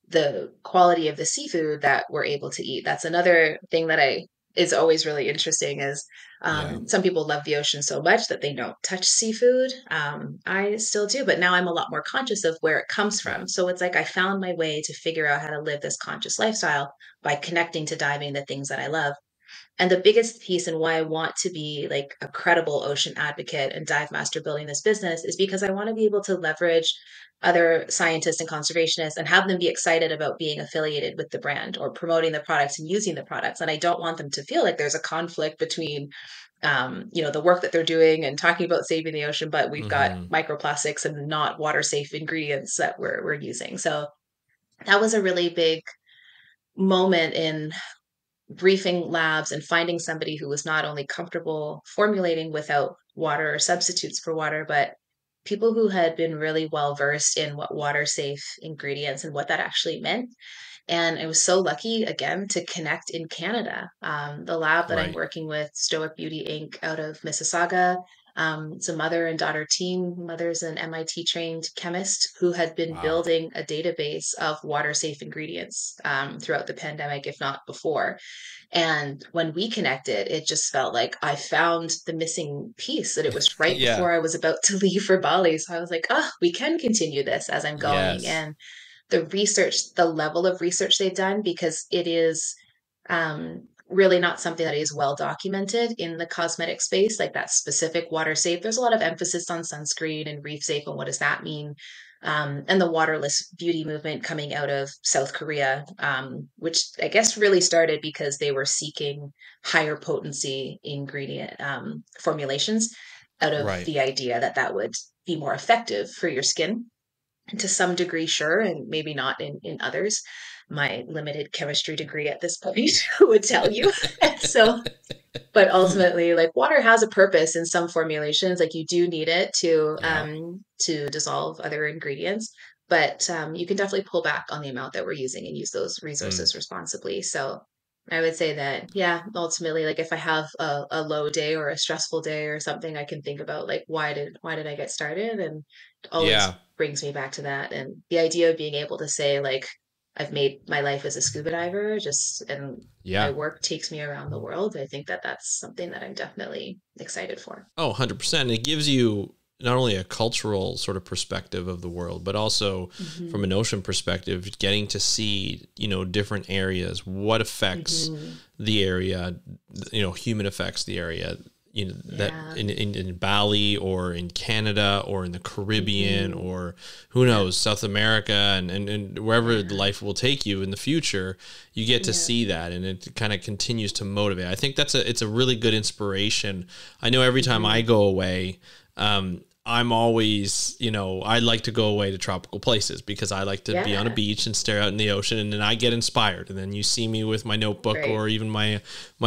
the quality of the seafood that we're able to eat. That's another thing that I is always really interesting is Yeah. some people love the ocean so much that they don't touch seafood. I still do, but now I'm a lot more conscious of where it comes Yeah. from. So it's like I found my way to figure out how to live this conscious lifestyle by connecting to diving the things that I love. And the biggest piece and why I want to be like a credible ocean advocate and dive master building this business is because I want to be able to leverage other scientists and conservationists and have them be excited about being affiliated with the brand or promoting the products and using the products. And I don't want them to feel like there's a conflict between, the work that they're doing and talking about saving the ocean, but we've got Mm-hmm. microplastics and not water safe ingredients that we're using. So that was a really big moment in briefing labs and finding somebody who was not only comfortable formulating without water or substitutes for water, but people who had been really well versed in what water safe ingredients and what that actually meant. And I was so lucky again to connect in Canada. The lab that I'm Right. working with, Stoic Beauty Inc., out of Mississauga, it's a mother and daughter team. Mother's an MIT trained chemist who had been Wow. building a database of water safe ingredients throughout the pandemic, if not before. And when we connected, it just felt like I found the missing piece. And it was right Yeah. before I was about to leave for Bali. So I was like, oh, we can continue this as I'm going. Yes. And the research, the level of research they've done, because it is really not something that is well documented in the cosmetic space, like that specific water safe. There's a lot of emphasis on sunscreen and reef safe and what does that mean. And the waterless beauty movement coming out of South Korea, which I guess really started because they were seeking higher potency ingredient formulations out of Right. the idea that that would be more effective for your skin to some degree, sure, and maybe not in others. My limited chemistry degree at this point would tell you. So, but ultimately, like water has a purpose in some formulations. Like you do need it Yeah. to dissolve other ingredients, but you can definitely pull back on the amount that we're using and use those Mm. resources responsibly. So I would say that, yeah, ultimately, like if I have a low day or a stressful day or something, I can think about like why did I get started? And it Yeah. always brings me back to that. And the idea of being able to say like I've made my life as a scuba diver, just and my Yeah. work takes me around the world. I think that that's something that I'm definitely excited for. Oh, 100%. It gives you not only a cultural sort of perspective of the world, but also from Hmm. an ocean perspective, getting to see, different areas, what affects Hmm. the area, human affects the area, that Yeah. in Bali or in Canada or in the Caribbean Hmm. or who Yeah. knows, South America and wherever Yeah. life will take you in the future, you get to Yeah. see that and it kind of continues to motivate. I think it's a really good inspiration. I know every time I Hmm. go away, I'm always, I like to go away to tropical places because I like to be on a Yeah. beach and stare out in the ocean, and then I get inspired. And then you see me with my notebook Right. or even my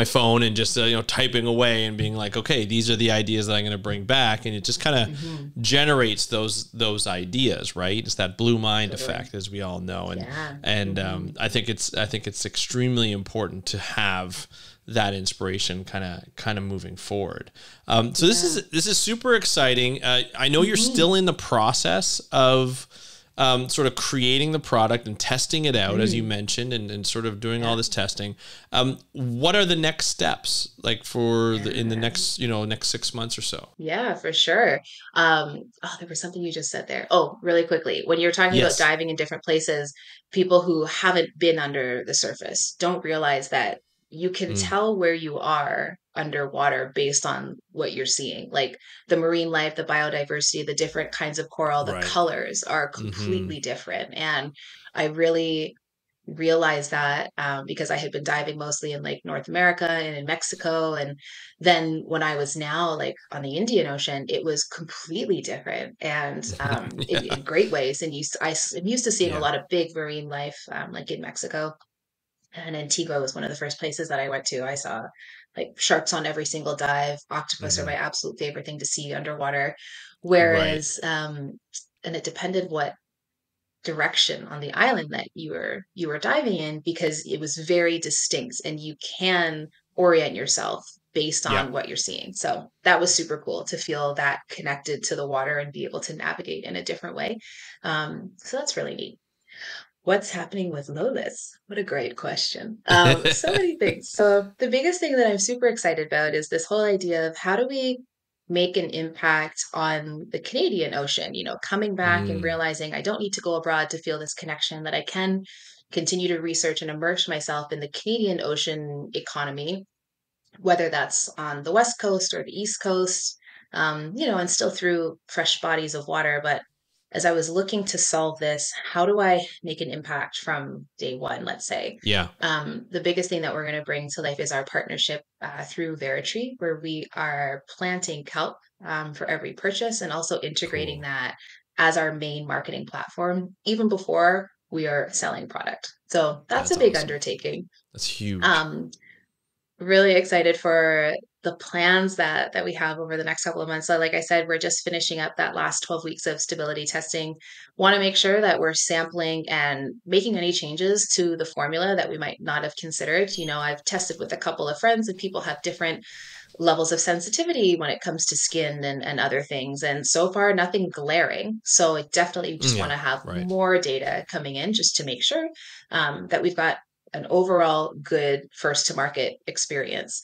phone and just typing away and being like, okay, these are the ideas that I'm going to bring back, and it just kind of Hmm. generates those ideas, right? It's that blue mind Totally. effect, as we all know, and Yeah. and Hmm. I think it's extremely important to have that inspiration kind of moving forward. So this Yeah. is super exciting. I know you're Hmm. still in the process of sort of creating the product and testing it out, as you Mm. mentioned, and sort of doing all Yeah. this testing. What are the next steps like for in the Yeah. next 6 months or so? Yeah, for sure. Oh, there was something you just said there. Oh, really quickly. When you're talking about Yes. diving in different places, people who haven't been under the surface don't realize that you can Mm, tell where you are underwater based on what you're seeing. Like the marine life, the biodiversity, the different kinds of coral, the right. colors are Mm-hmm. completely different. And I really realized that because I had been diving mostly in like North America and in Mexico. And then when I was now like on the Indian Ocean, it was completely different and Yeah. in great ways. And I'm used to seeing a Yeah. lot of big marine life like in Mexico. And Antigua was one of the first places that I went to. I saw like sharks on every single dive. Octopus are Mm-hmm. my absolute favorite thing to see underwater. Right. Whereas, and it depended what direction on the island that you were diving in because it was very distinct and you can orient yourself based Yeah. on what you're seeing. So that was super cool to feel that connected to the water and be able to navigate in a different way. So that's really neat. What's happening with Lolis? What a great question. So many things. So the biggest thing that I'm super excited about is this whole idea of how do we make an impact on the Canadian Ocean, coming back and Mm, realizing I don't need to go abroad to feel this connection, that I can continue to research and immerse myself in the Canadian ocean economy, whether that's on the West Coast or the East Coast, and still through fresh bodies of water. But as I was looking to solve this, how do I make an impact from day one, let's say? yeah. The biggest thing that we're going to bring to life is our partnership through Veritree, where we are planting kelp for every purchase and also integrating Cool. that as our main marketing platform, even before we are selling product. So that's a That's big awesome. undertaking. That's huge. Um, Really excited for the plans that we have over the next couple of months. So like I said, we're just finishing up that last 12 weeks of stability testing. Want to make sure that we're sampling and making any changes to the formula that we might not have considered. I've tested with a couple of friends and people have different levels of sensitivity when it comes to skin and other things. And so far, nothing glaring. So I definitely just want Yeah. to have Right. more data coming in just to make sure that we've got an overall good first to market experience.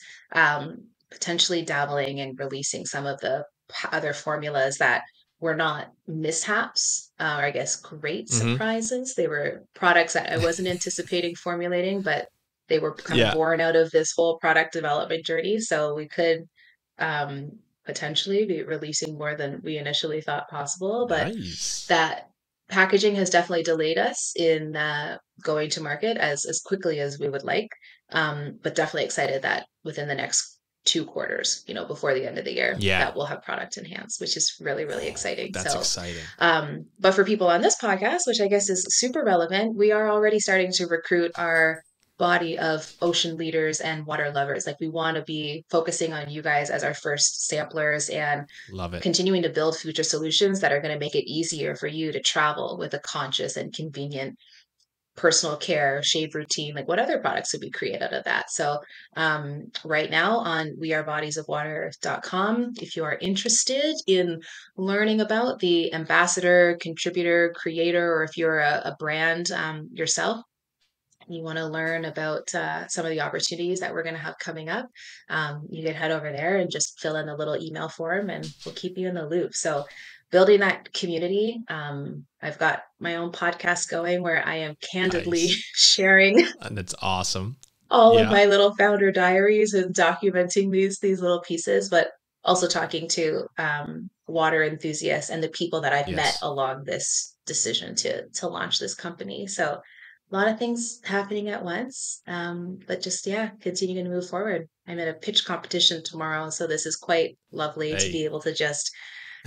Potentially dabbling and releasing some of the other formulas that were not mishaps, or I guess great Mm-hmm. surprises. They were products that I wasn't anticipating formulating, but they were kind of Yeah. born out of this whole product development journey. So we could um, potentially be releasing more than we initially thought possible. But Nice. that packaging has definitely delayed us in going to market as quickly as we would like. But definitely excited that within the next 2 quarters, before the end of the year, Yeah. that we'll have product in hands, which is really, really Oh, exciting. that's So, exciting. but for people on this podcast, which I guess is super relevant, we are already starting to recruit our body of ocean leaders and water lovers. Like we want to be focusing on you guys as our first samplers and Love it. continuing to build future solutions that are going to make it easier for you to travel with a conscious and convenient personal care, shave routine, like what other products would we create out of that? So right now on wearebodiesofwater.com, if you are interested in learning about the ambassador, contributor, creator, or if you're a brand yourself, you want to learn about some of the opportunities that we're going to have coming up, you can head over there and just fill in a little email form and we'll keep you in the loop. So building that community, I've got my own podcast going where I am candidly Nice. sharing And that's awesome. all of Yeah. my little founder diaries and documenting these little pieces, but also talking to water enthusiasts and the people that I've met Yes. along this decision to launch this company. So a lot of things happening at once, but just yeah, continuing to move forward. I'm at a pitch competition tomorrow, so this is quite lovely to be Hey. able to just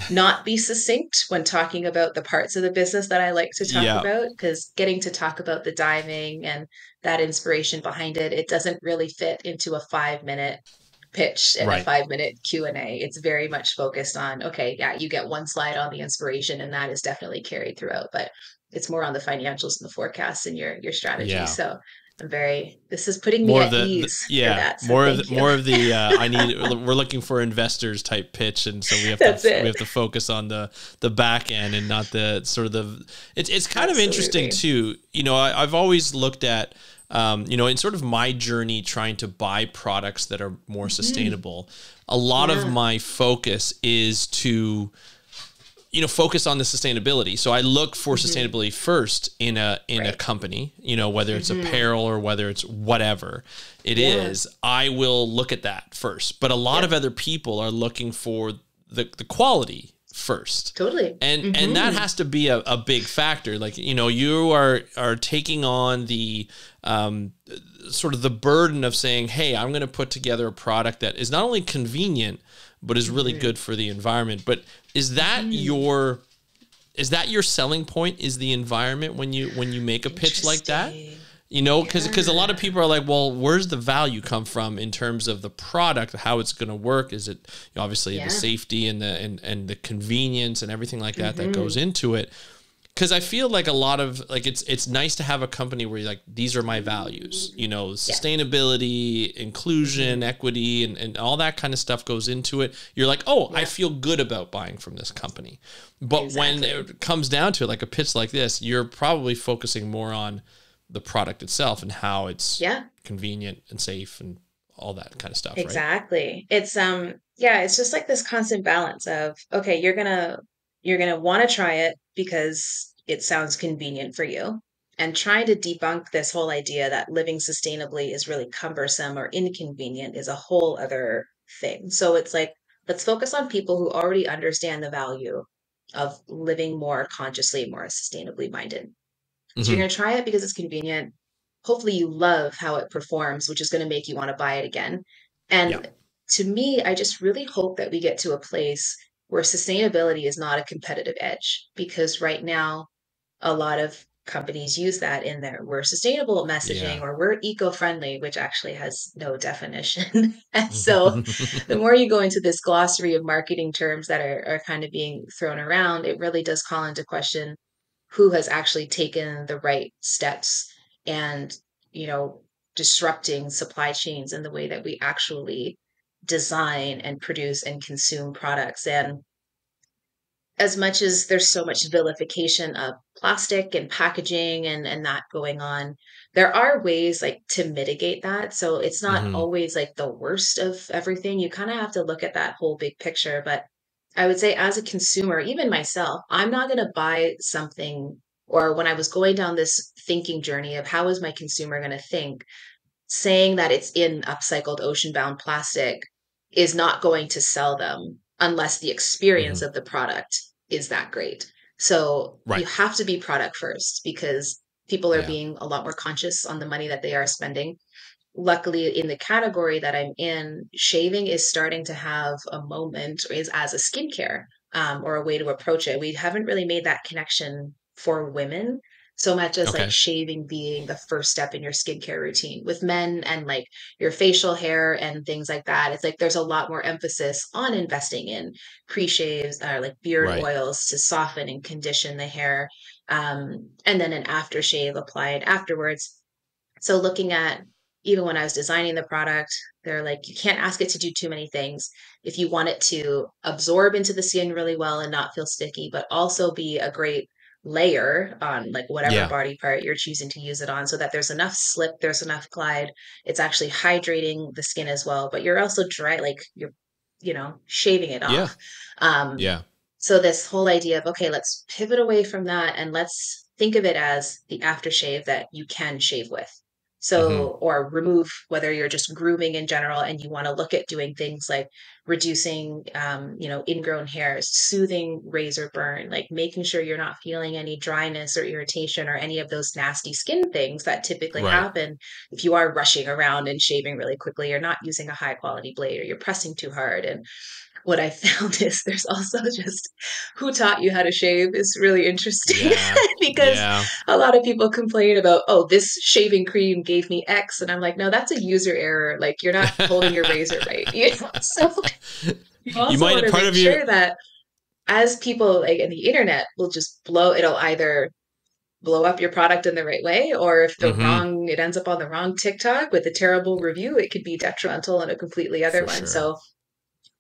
not be succinct when talking about the parts of the business that I like to talk Yeah. about, because getting to talk about the diving and that inspiration behind it, it doesn't really fit into a 5 minute pitch and a Right. 5 minute Q&A. It's very much focused on, okay, yeah, you get one slide on the inspiration and that is definitely carried throughout, but it's more on the financials and the forecasts and your strategy. Yeah. So this is putting me More of at ease for yeah, that. So thank you. more of the we're looking for investors type pitch, and so That's we it. have to focus on the back end and not the sort of the it's kind of interesting Absolutely. too. You know, I've always looked at you know, in sort of my journey trying to buy products that are more Mhm. sustainable, a lot of Yeah. my focus is to focus on the sustainability. So I look for Hmm. sustainability first in a Right. company, whether it's Hmm. apparel or whether it's whatever it Yeah. is, I will look at that first. But a lot of Yep. other people are looking for the quality first. Totally. And that Hmm. has to be a big factor. Like, you are taking on the sort of the burden of saying, hey, I'm going to put together a product that is not only convenient, but is really Hmm. good for the environment. But is that Hmm. your selling point? Is the environment when you make a pitch like that? Interesting. Because a lot of Yeah. people are like, well, where's the value come from in terms of the product, how it's going to work? Is it obviously the Yeah. safety and the convenience and everything like that goes Hmm. into it? Because I feel like a lot of like it's nice to have a company where you're like, these are my values, Yeah. sustainability, inclusion, Hmm. equity, and all that kind of stuff goes into it. You're like, oh, I Yeah. feel good about buying from this company. But when Exactly. it comes down to it, like a pitch like this, you're probably focusing more on the product itself and how it's Yeah. convenient and safe and all that kind of stuff, right? Exactly. It's yeah, it's just like this constant balance of, okay, you're gonna want to try it because it sounds convenient for you. And trying to debunk this whole idea that living sustainably is really cumbersome or inconvenient is a whole other thing. So it's like, let's focus on people who already understand the value of living more consciously, more sustainably minded. So you're Hmm. going to try it because it's convenient. Hopefully, you love how it performs, which is going to make you want to buy it again. Yeah. And to me, I just really hope that we get to a place where sustainability is not a competitive edge, because right now, a lot of companies use that in their we're sustainable messaging Yeah. or we're eco-friendly, which actually has no definition. And so the more you go into this glossary of marketing terms that are kind of being thrown around, it really does call into question who has actually taken the right steps and, you know, disrupting supply chains in the way that we actually design and produce and consume products. And as much as there's so much vilification of plastic and packaging and that going on, there are ways like to mitigate that. So it's not Hmm. always like the worst of everything. You kind of have to look at that whole big picture. But I would say as a consumer, even myself, I'm not going to buy something, or when I was going down this thinking journey of how is my consumer going to think, saying that it's in upcycled ocean bound plastic is not going to sell them unless the experience Hmm. of the product is that great. So you Right. have to be product first because people are Yeah. being a lot more conscious on the money that they are spending. Luckily, in the category that I'm in, shaving is starting to have a moment is as a skincare, or a way to approach it. We haven't really made that connection for women so much as like Okay. shaving being the first step in your skincare routine. With men and like your facial hair and things like that, it's like there's a lot more emphasis on investing in pre-shaves or like beard Right. oils to soften and condition the hair. and then an aftershave applied afterwards. So looking at, even when I was designing the product, they're like, you can't ask it to do too many things. If you want it to absorb into the skin really well and not feel sticky, but also be a great layer on like whatever Yeah. body part you're choosing to use it on, so that there's enough slip, there's enough glide. It's actually hydrating the skin as well, but you're also dry, like you're, shaving it Yeah. off. Um, Yeah. so this whole idea of, okay, let's pivot away from that and let's think of it as the aftershave that you can shave with. Hmm. So, or remove, whether you're just grooming in general and you want to look at doing things like reducing, ingrown hairs, soothing razor burn, like making sure you're not feeling any dryness or irritation or any of those nasty skin things that typically Right. happen if you are rushing around and shaving really quickly, or not using a high quality blade, or you're pressing too hard. And what I found is there's also just, who taught you how to shave is really interesting Yeah. because Yeah. a lot of people complain about, oh, this shaving cream gave me X. And I'm like, no, that's a user error. Like, you're not holding your razor right. So you You also want might to part make of your sure that, as people like in the internet will just it'll either blow up your product in the right way, or if hmm it ends up on the wrong TikTok with a terrible review, it could be detrimental in a completely other for one. sure. So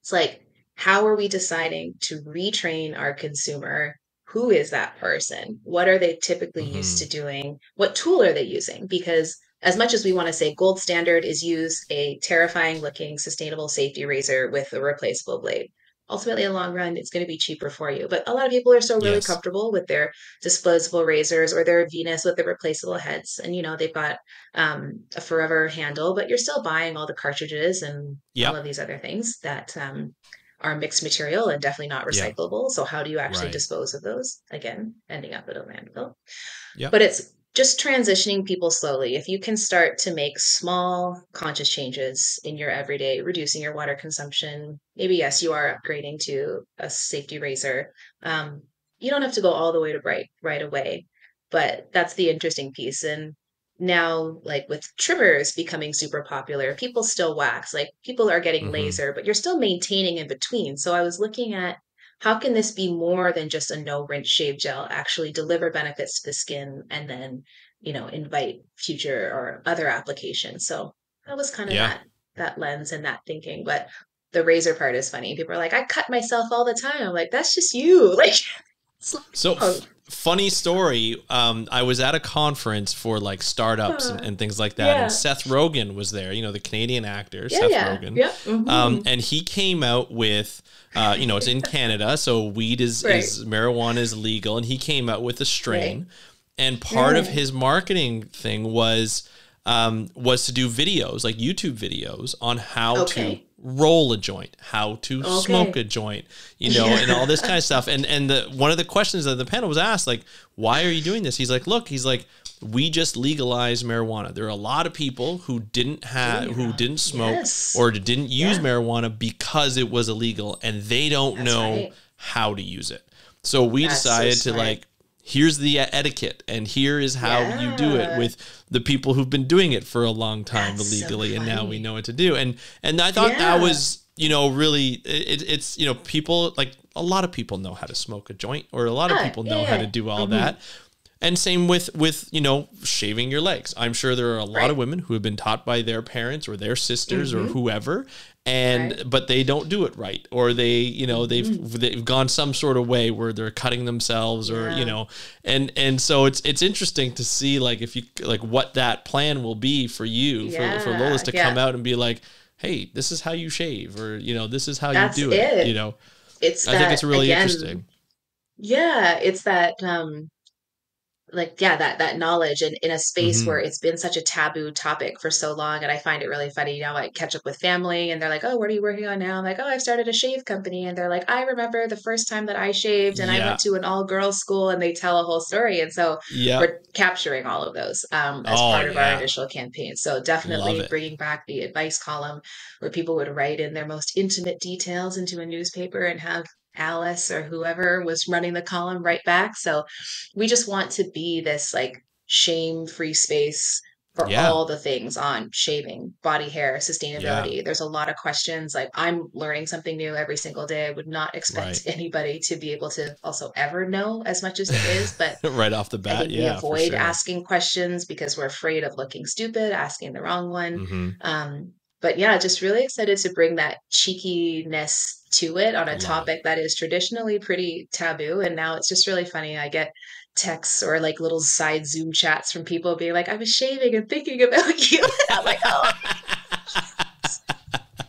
it's like, how are we deciding to retrain our consumer? Who is that person? What are they typically used to Hmm. doing? What tool are they using? Because as much as we want to say gold standard is use a terrifying looking sustainable safety razor with a replaceable blade. Ultimately, in the long run, it's going to be cheaper for you. But a lot of people are still really Yes. comfortable with their disposable razors or their Venus with the replaceable heads. And, they've got a forever handle, but you're still buying all the cartridges and all Yep. of these other things that are mixed material and definitely not Yeah. recyclable. So how do you actually Right. dispose of those? Again, ending up at a landfill. Yep. But it's just transitioning people slowly. If you can start to make small conscious changes in your everyday, reducing your water consumption, maybe yes, you are upgrading to a safety razor. Um, you don't have to go all the way to right away, but that's the interesting piece. And now, like with trimmers becoming super popular, people still wax. Like people are getting Hmm. laser, but you're still maintaining in between. So I was looking at, how can this be more than just a no rinse shave gel, actually deliver benefits to the skin and then, invite future or other applications. So that was kind of Yeah. that lens and that thinking. But the razor part is funny. People are like, I cut myself all the time. I'm like, that's just you. Like, slow So down. funny story. I was at a conference for like startups and things like that, and Yeah. Seth Rogen was there. You know, the Canadian actor Yeah. Seth Yeah. Rogen, Yep. Hmm. and he came out with. It's in Canada, so weed Right. is marijuana is legal, and he came out with a Right. strain, and part of Mm. his marketing thing was to do videos, like YouTube videos, on how to Okay. roll a joint, how to smoke a Okay. joint, and all this Yeah. kind of stuff. And one of the questions that the panel was asked, like, why are you doing this? He's like, look, we just legalized marijuana. There are a lot of people who didn't smoke Yes. or didn't use Yeah. marijuana because it was illegal, and they don't That's know right. how to use it. So we That's so decided to smart. like, here's the etiquette, and here is how you do it Yeah. with the people who've been doing it for a long time That's so illegally, and now we funny. know what to do. And I thought that Yeah. was, really, it's, people, like, a lot of people know how to smoke a joint, or a lot of Yeah. people Yeah. know how to Yeah. do all Hmm. that. And same with shaving your legs. I'm sure there are a lot of Right. women who have been taught by their parents or their sisters or Hmm. whoever, Right. but they don't do it right, or Hmm. they've gone some sort of way where they're cutting themselves, or Yeah. and so it's interesting to see, like, if you, like, what that plan will be for you, for Lolis Yeah. to Yeah. come out and be like, hey, this is how you shave, or this is how you That's do it. it. It's I think it's that really again. interesting. Yeah. It's that like, yeah, that knowledge, and in a space where Hmm. it's been such a taboo topic for so long. And I find it really funny, I catch up with family and they're like, oh, what are you working on now? I'm like, oh, I've started a shave company. And they're like, I remember the first time that I shaved and I went Yeah. to an all girls school, and they tell a whole story. And so Yep. we're capturing all of those as Oh part of our yeah. initial campaign. So Love definitely it. bringing back the advice column where people would write in their most intimate details into a newspaper and have Alice or whoever was running the column write back. So we just want to be this like shame free space for Yeah. all the things on shaving, body hair, Yeah. sustainability. There's a lot of questions. Like I'm learning something new every single day. I would not expect Right. anybody to be able to also ever know as much as there is, but Right off the I bat. think we Yeah, for avoid sure. asking questions because we're afraid of looking stupid, asking the wrong one. Mm-hmm. But yeah, just really excited to bring that cheekiness to it on I a love it. topic that is traditionally pretty taboo. And now it's just really funny. I get texts or like little side Zoom chats from people being like, I was shaving and thinking about you. And I'm like, oh,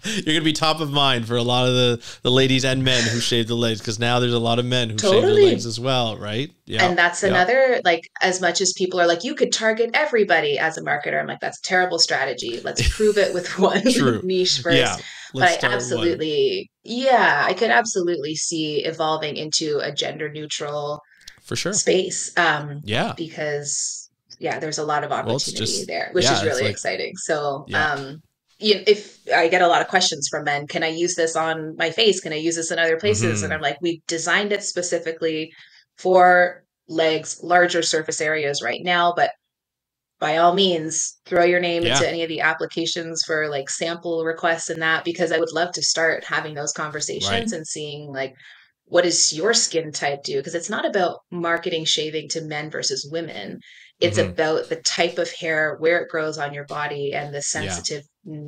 You're gonna be top of mind for a lot of the ladies and men who shave the legs, because now there's a lot of men who shave their legs totally. as well, right? And Yep. that's Yep. another, like, as much as people are like, you could target everybody as a marketer. I'm like, that's a terrible strategy. Let's prove it with one True. niche first. Yeah. But Let's I start one. absolutely, yeah, I could absolutely see evolving into a gender neutral For sure. space, Yeah. because yeah, there's a lot of Well, it's opportunity just, there, which is yeah, it's really like, exciting. So, yeah. if I get a lot of questions from men, can I use this on my face? Can I use this in other places? And Mm-hmm. I'm like, we designed it specifically for legs, larger surface areas right now, but by all means, throw your name Yeah. into any of the applications for like sample requests and that, because I would love to start having those Right. conversations and seeing like, what does your skin type do? Because it's not about marketing shaving to men versus women. It's Mm-hmm. about the type of hair, where it grows on your body, and the Yeah.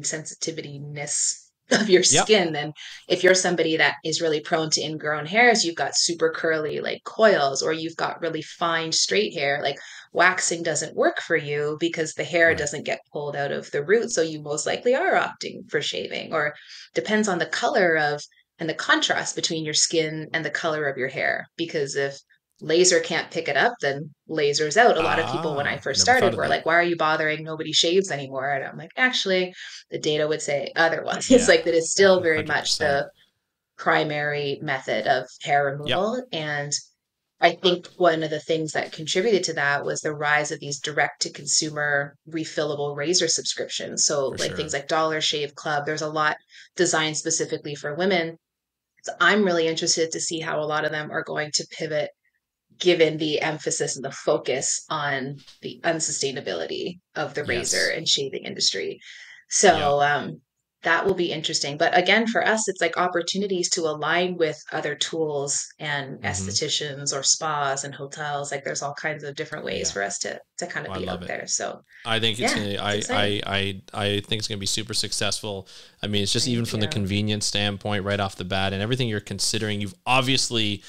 sensitivityness of your Yep. skin. And if you're somebody that is really prone to ingrown hairs, you've got super curly like coils, or you've got really fine straight hair, like waxing doesn't work for you because the hair Right. doesn't get pulled out of the root. So you most likely are opting for shaving, or depends on the color of and the contrast between your skin and the color of your hair. Because if laser can't pick it up, then laser's out. A lot of people, when I Ah, first never thought started, of were that. like, why are you bothering? Nobody shaves anymore. And I'm like, actually, the data would say otherwise. It's Yeah. like that is still very much 100%. the primary method of hair Yep. removal. And I think one of the things that contributed to that was the rise of these direct to consumer refillable razor subscriptions. So, For like things sure. like Dollar Shave Club, there's a lot designed specifically for women. So I'm really interested to see how a lot of them are going to pivot given the emphasis and the focus on the unsustainability of the razor Yes. and shaving industry. Yep. So that will be interesting. But again, for us, it's like opportunities to align with other tools and Mm-hmm. estheticians or spas and hotels. Like there's all kinds of different ways Yeah. for us to kind of I be love out it. there. So I think it's yeah, gonna. it's exciting. I think it's gonna be super successful. I mean, it's just even Thank from the you. convenience standpoint, right off the bat, and everything you're considering. You've obviously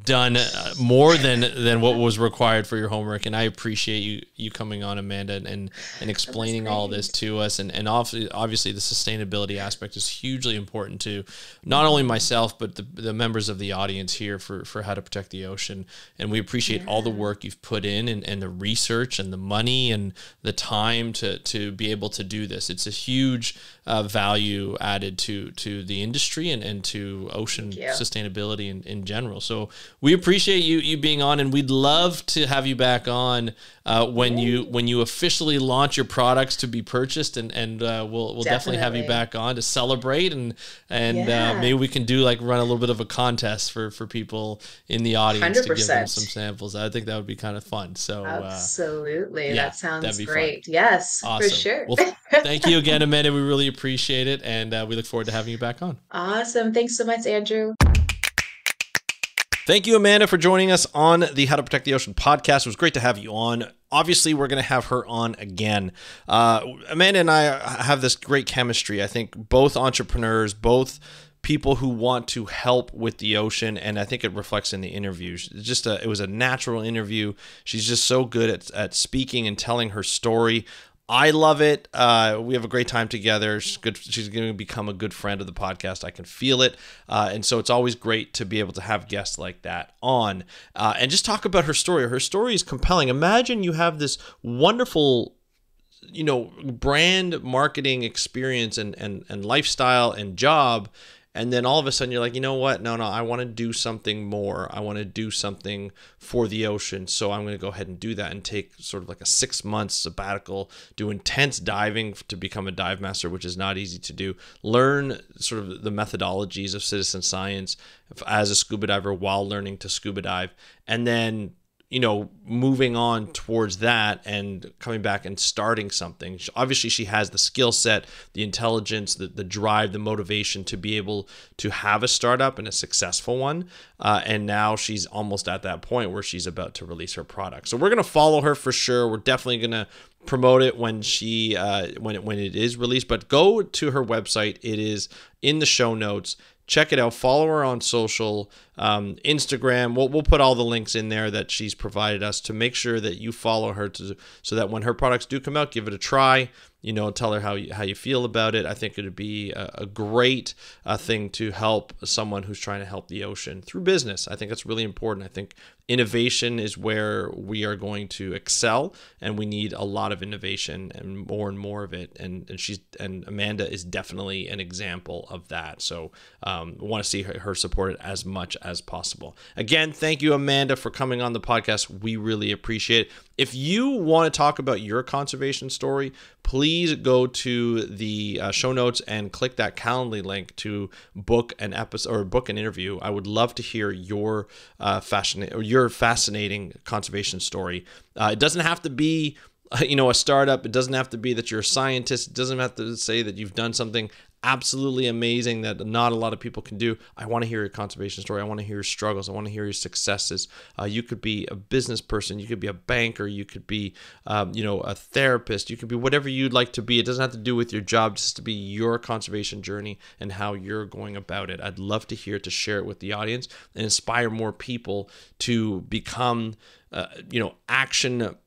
done more than what was required for your homework, and I appreciate you coming on, Amanda, and That was explaining all this great. to us. And obviously the sustainability aspect is hugely important to not only Mhm. myself but the members of the audience here for how to protect the ocean. And we appreciate all the Yeah. work you've put in, and the research and the money and the time to be able to do this. It's a huge value added to the industry and to Thank ocean you. sustainability in general. So we appreciate you being on, and we'd love to have you back on Yay. when you officially launch your products to be purchased, and we'll definitely have you Definitely. back on to celebrate, and Yeah. maybe we can do like run a little bit of a contest for people in the audience to give them 100%. some samples. I think that would be kind of fun. So Absolutely. yeah, That that'd sounds be fun. great. Yes, for Awesome. sure. Well, thank you again, Amanda. We really appreciate it, and we look forward to having you back on. Awesome. Thanks so much, Andrew. Thank you, Amanda, for joining us on the How to Protect the Ocean podcast. It was great to have you on. Obviously, we're going to have her on again. Amanda and I have this great chemistry. I think both entrepreneurs, both people who want to help with the ocean, and I think it reflects in the interviews. It was a natural interview. She's just so good at speaking and telling her story. I love it. We have a great time together. She's good. She's going to become a good friend of the podcast. I can feel it. And so it's always great to be able to have guests like that on and just talk about her story. Her story is compelling. Imagine you have this wonderful, brand marketing experience and lifestyle and job. And then all of a sudden you're like, you know what? No, I want to do something more. I want to do something for the ocean. So I'm going to go ahead and do that and take sort of like a 6 month sabbatical, do intense diving to become a dive master, which is not easy to do. Learn sort of the methodologies of citizen science as a scuba diver while learning to scuba dive. And then moving on towards that and coming back and starting something. Obviously, she has the skill set, the intelligence, the drive, the motivation to be able to have a startup and a successful one. And now she's almost at that point where she's about to release her product. So we're going to follow her for sure. We're definitely going to promote it when when it is released. But go to her website. It is in the show notes. Check it out. Follow her on social, Instagram. We'll put all the links in there that she's provided us to make sure that you follow her so that when her products do come out, give it a try. Tell her how you feel about it. I think it would be a great thing to help someone who's trying to help the ocean through business. I think that's really important. I think innovation is where we are going to excel, and we need a lot of innovation and more of it. And Amanda is definitely an example of that. So we want to see her supported as much as possible. Again, thank you, Amanda, for coming on the podcast. We really appreciate it. If you want to talk about your conservation story, please go to the show notes and click that Calendly link to book an episode or book an interview. I would love to hear your fascinating conservation story. It doesn't have to be a startup. It doesn't have to be that you're a scientist. It doesn't have to say that you've done something absolutely amazing that not a lot of people can do. I want to hear your conservation story. I want to hear your struggles. I want to hear your successes. You could be a business person. You could be a banker. You could be, a therapist. You could be whatever you'd like to be. It doesn't have to do with your job, just to be your conservation journey and how you're going about it. I'd love to hear it, to share it with the audience and inspire more people to become, action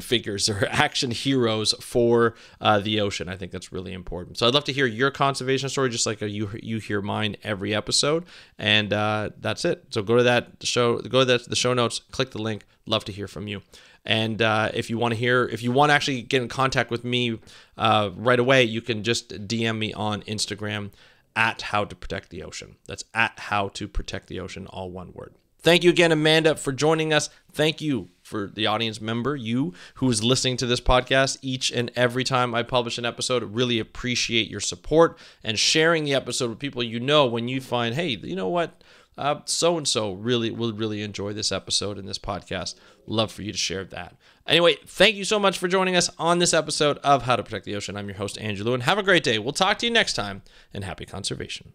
figures or action heroes for the ocean. I think that's really important. So I'd love to hear your conservation story, just like you hear mine every episode. And that's it. So go to the show notes, click the link. Love to hear from you. And if you want to actually get in contact with me right away, you can just DM me on Instagram at How to Protect the Ocean. That's at How to Protect the Ocean, all one word. Thank you again, Amanda, for joining us. Thank you for the audience member, you who is listening to this podcast each and every time I publish an episode. Really appreciate your support and sharing the episode with people when you find, hey, you know what? So-and-so will really enjoy this episode and this podcast. Love for you to share that. Anyway, thank you so much for joining us on this episode of How to Protect the Ocean. I'm your host, Andrew Lewin. Have a great day. We'll talk to you next time, and happy conservation.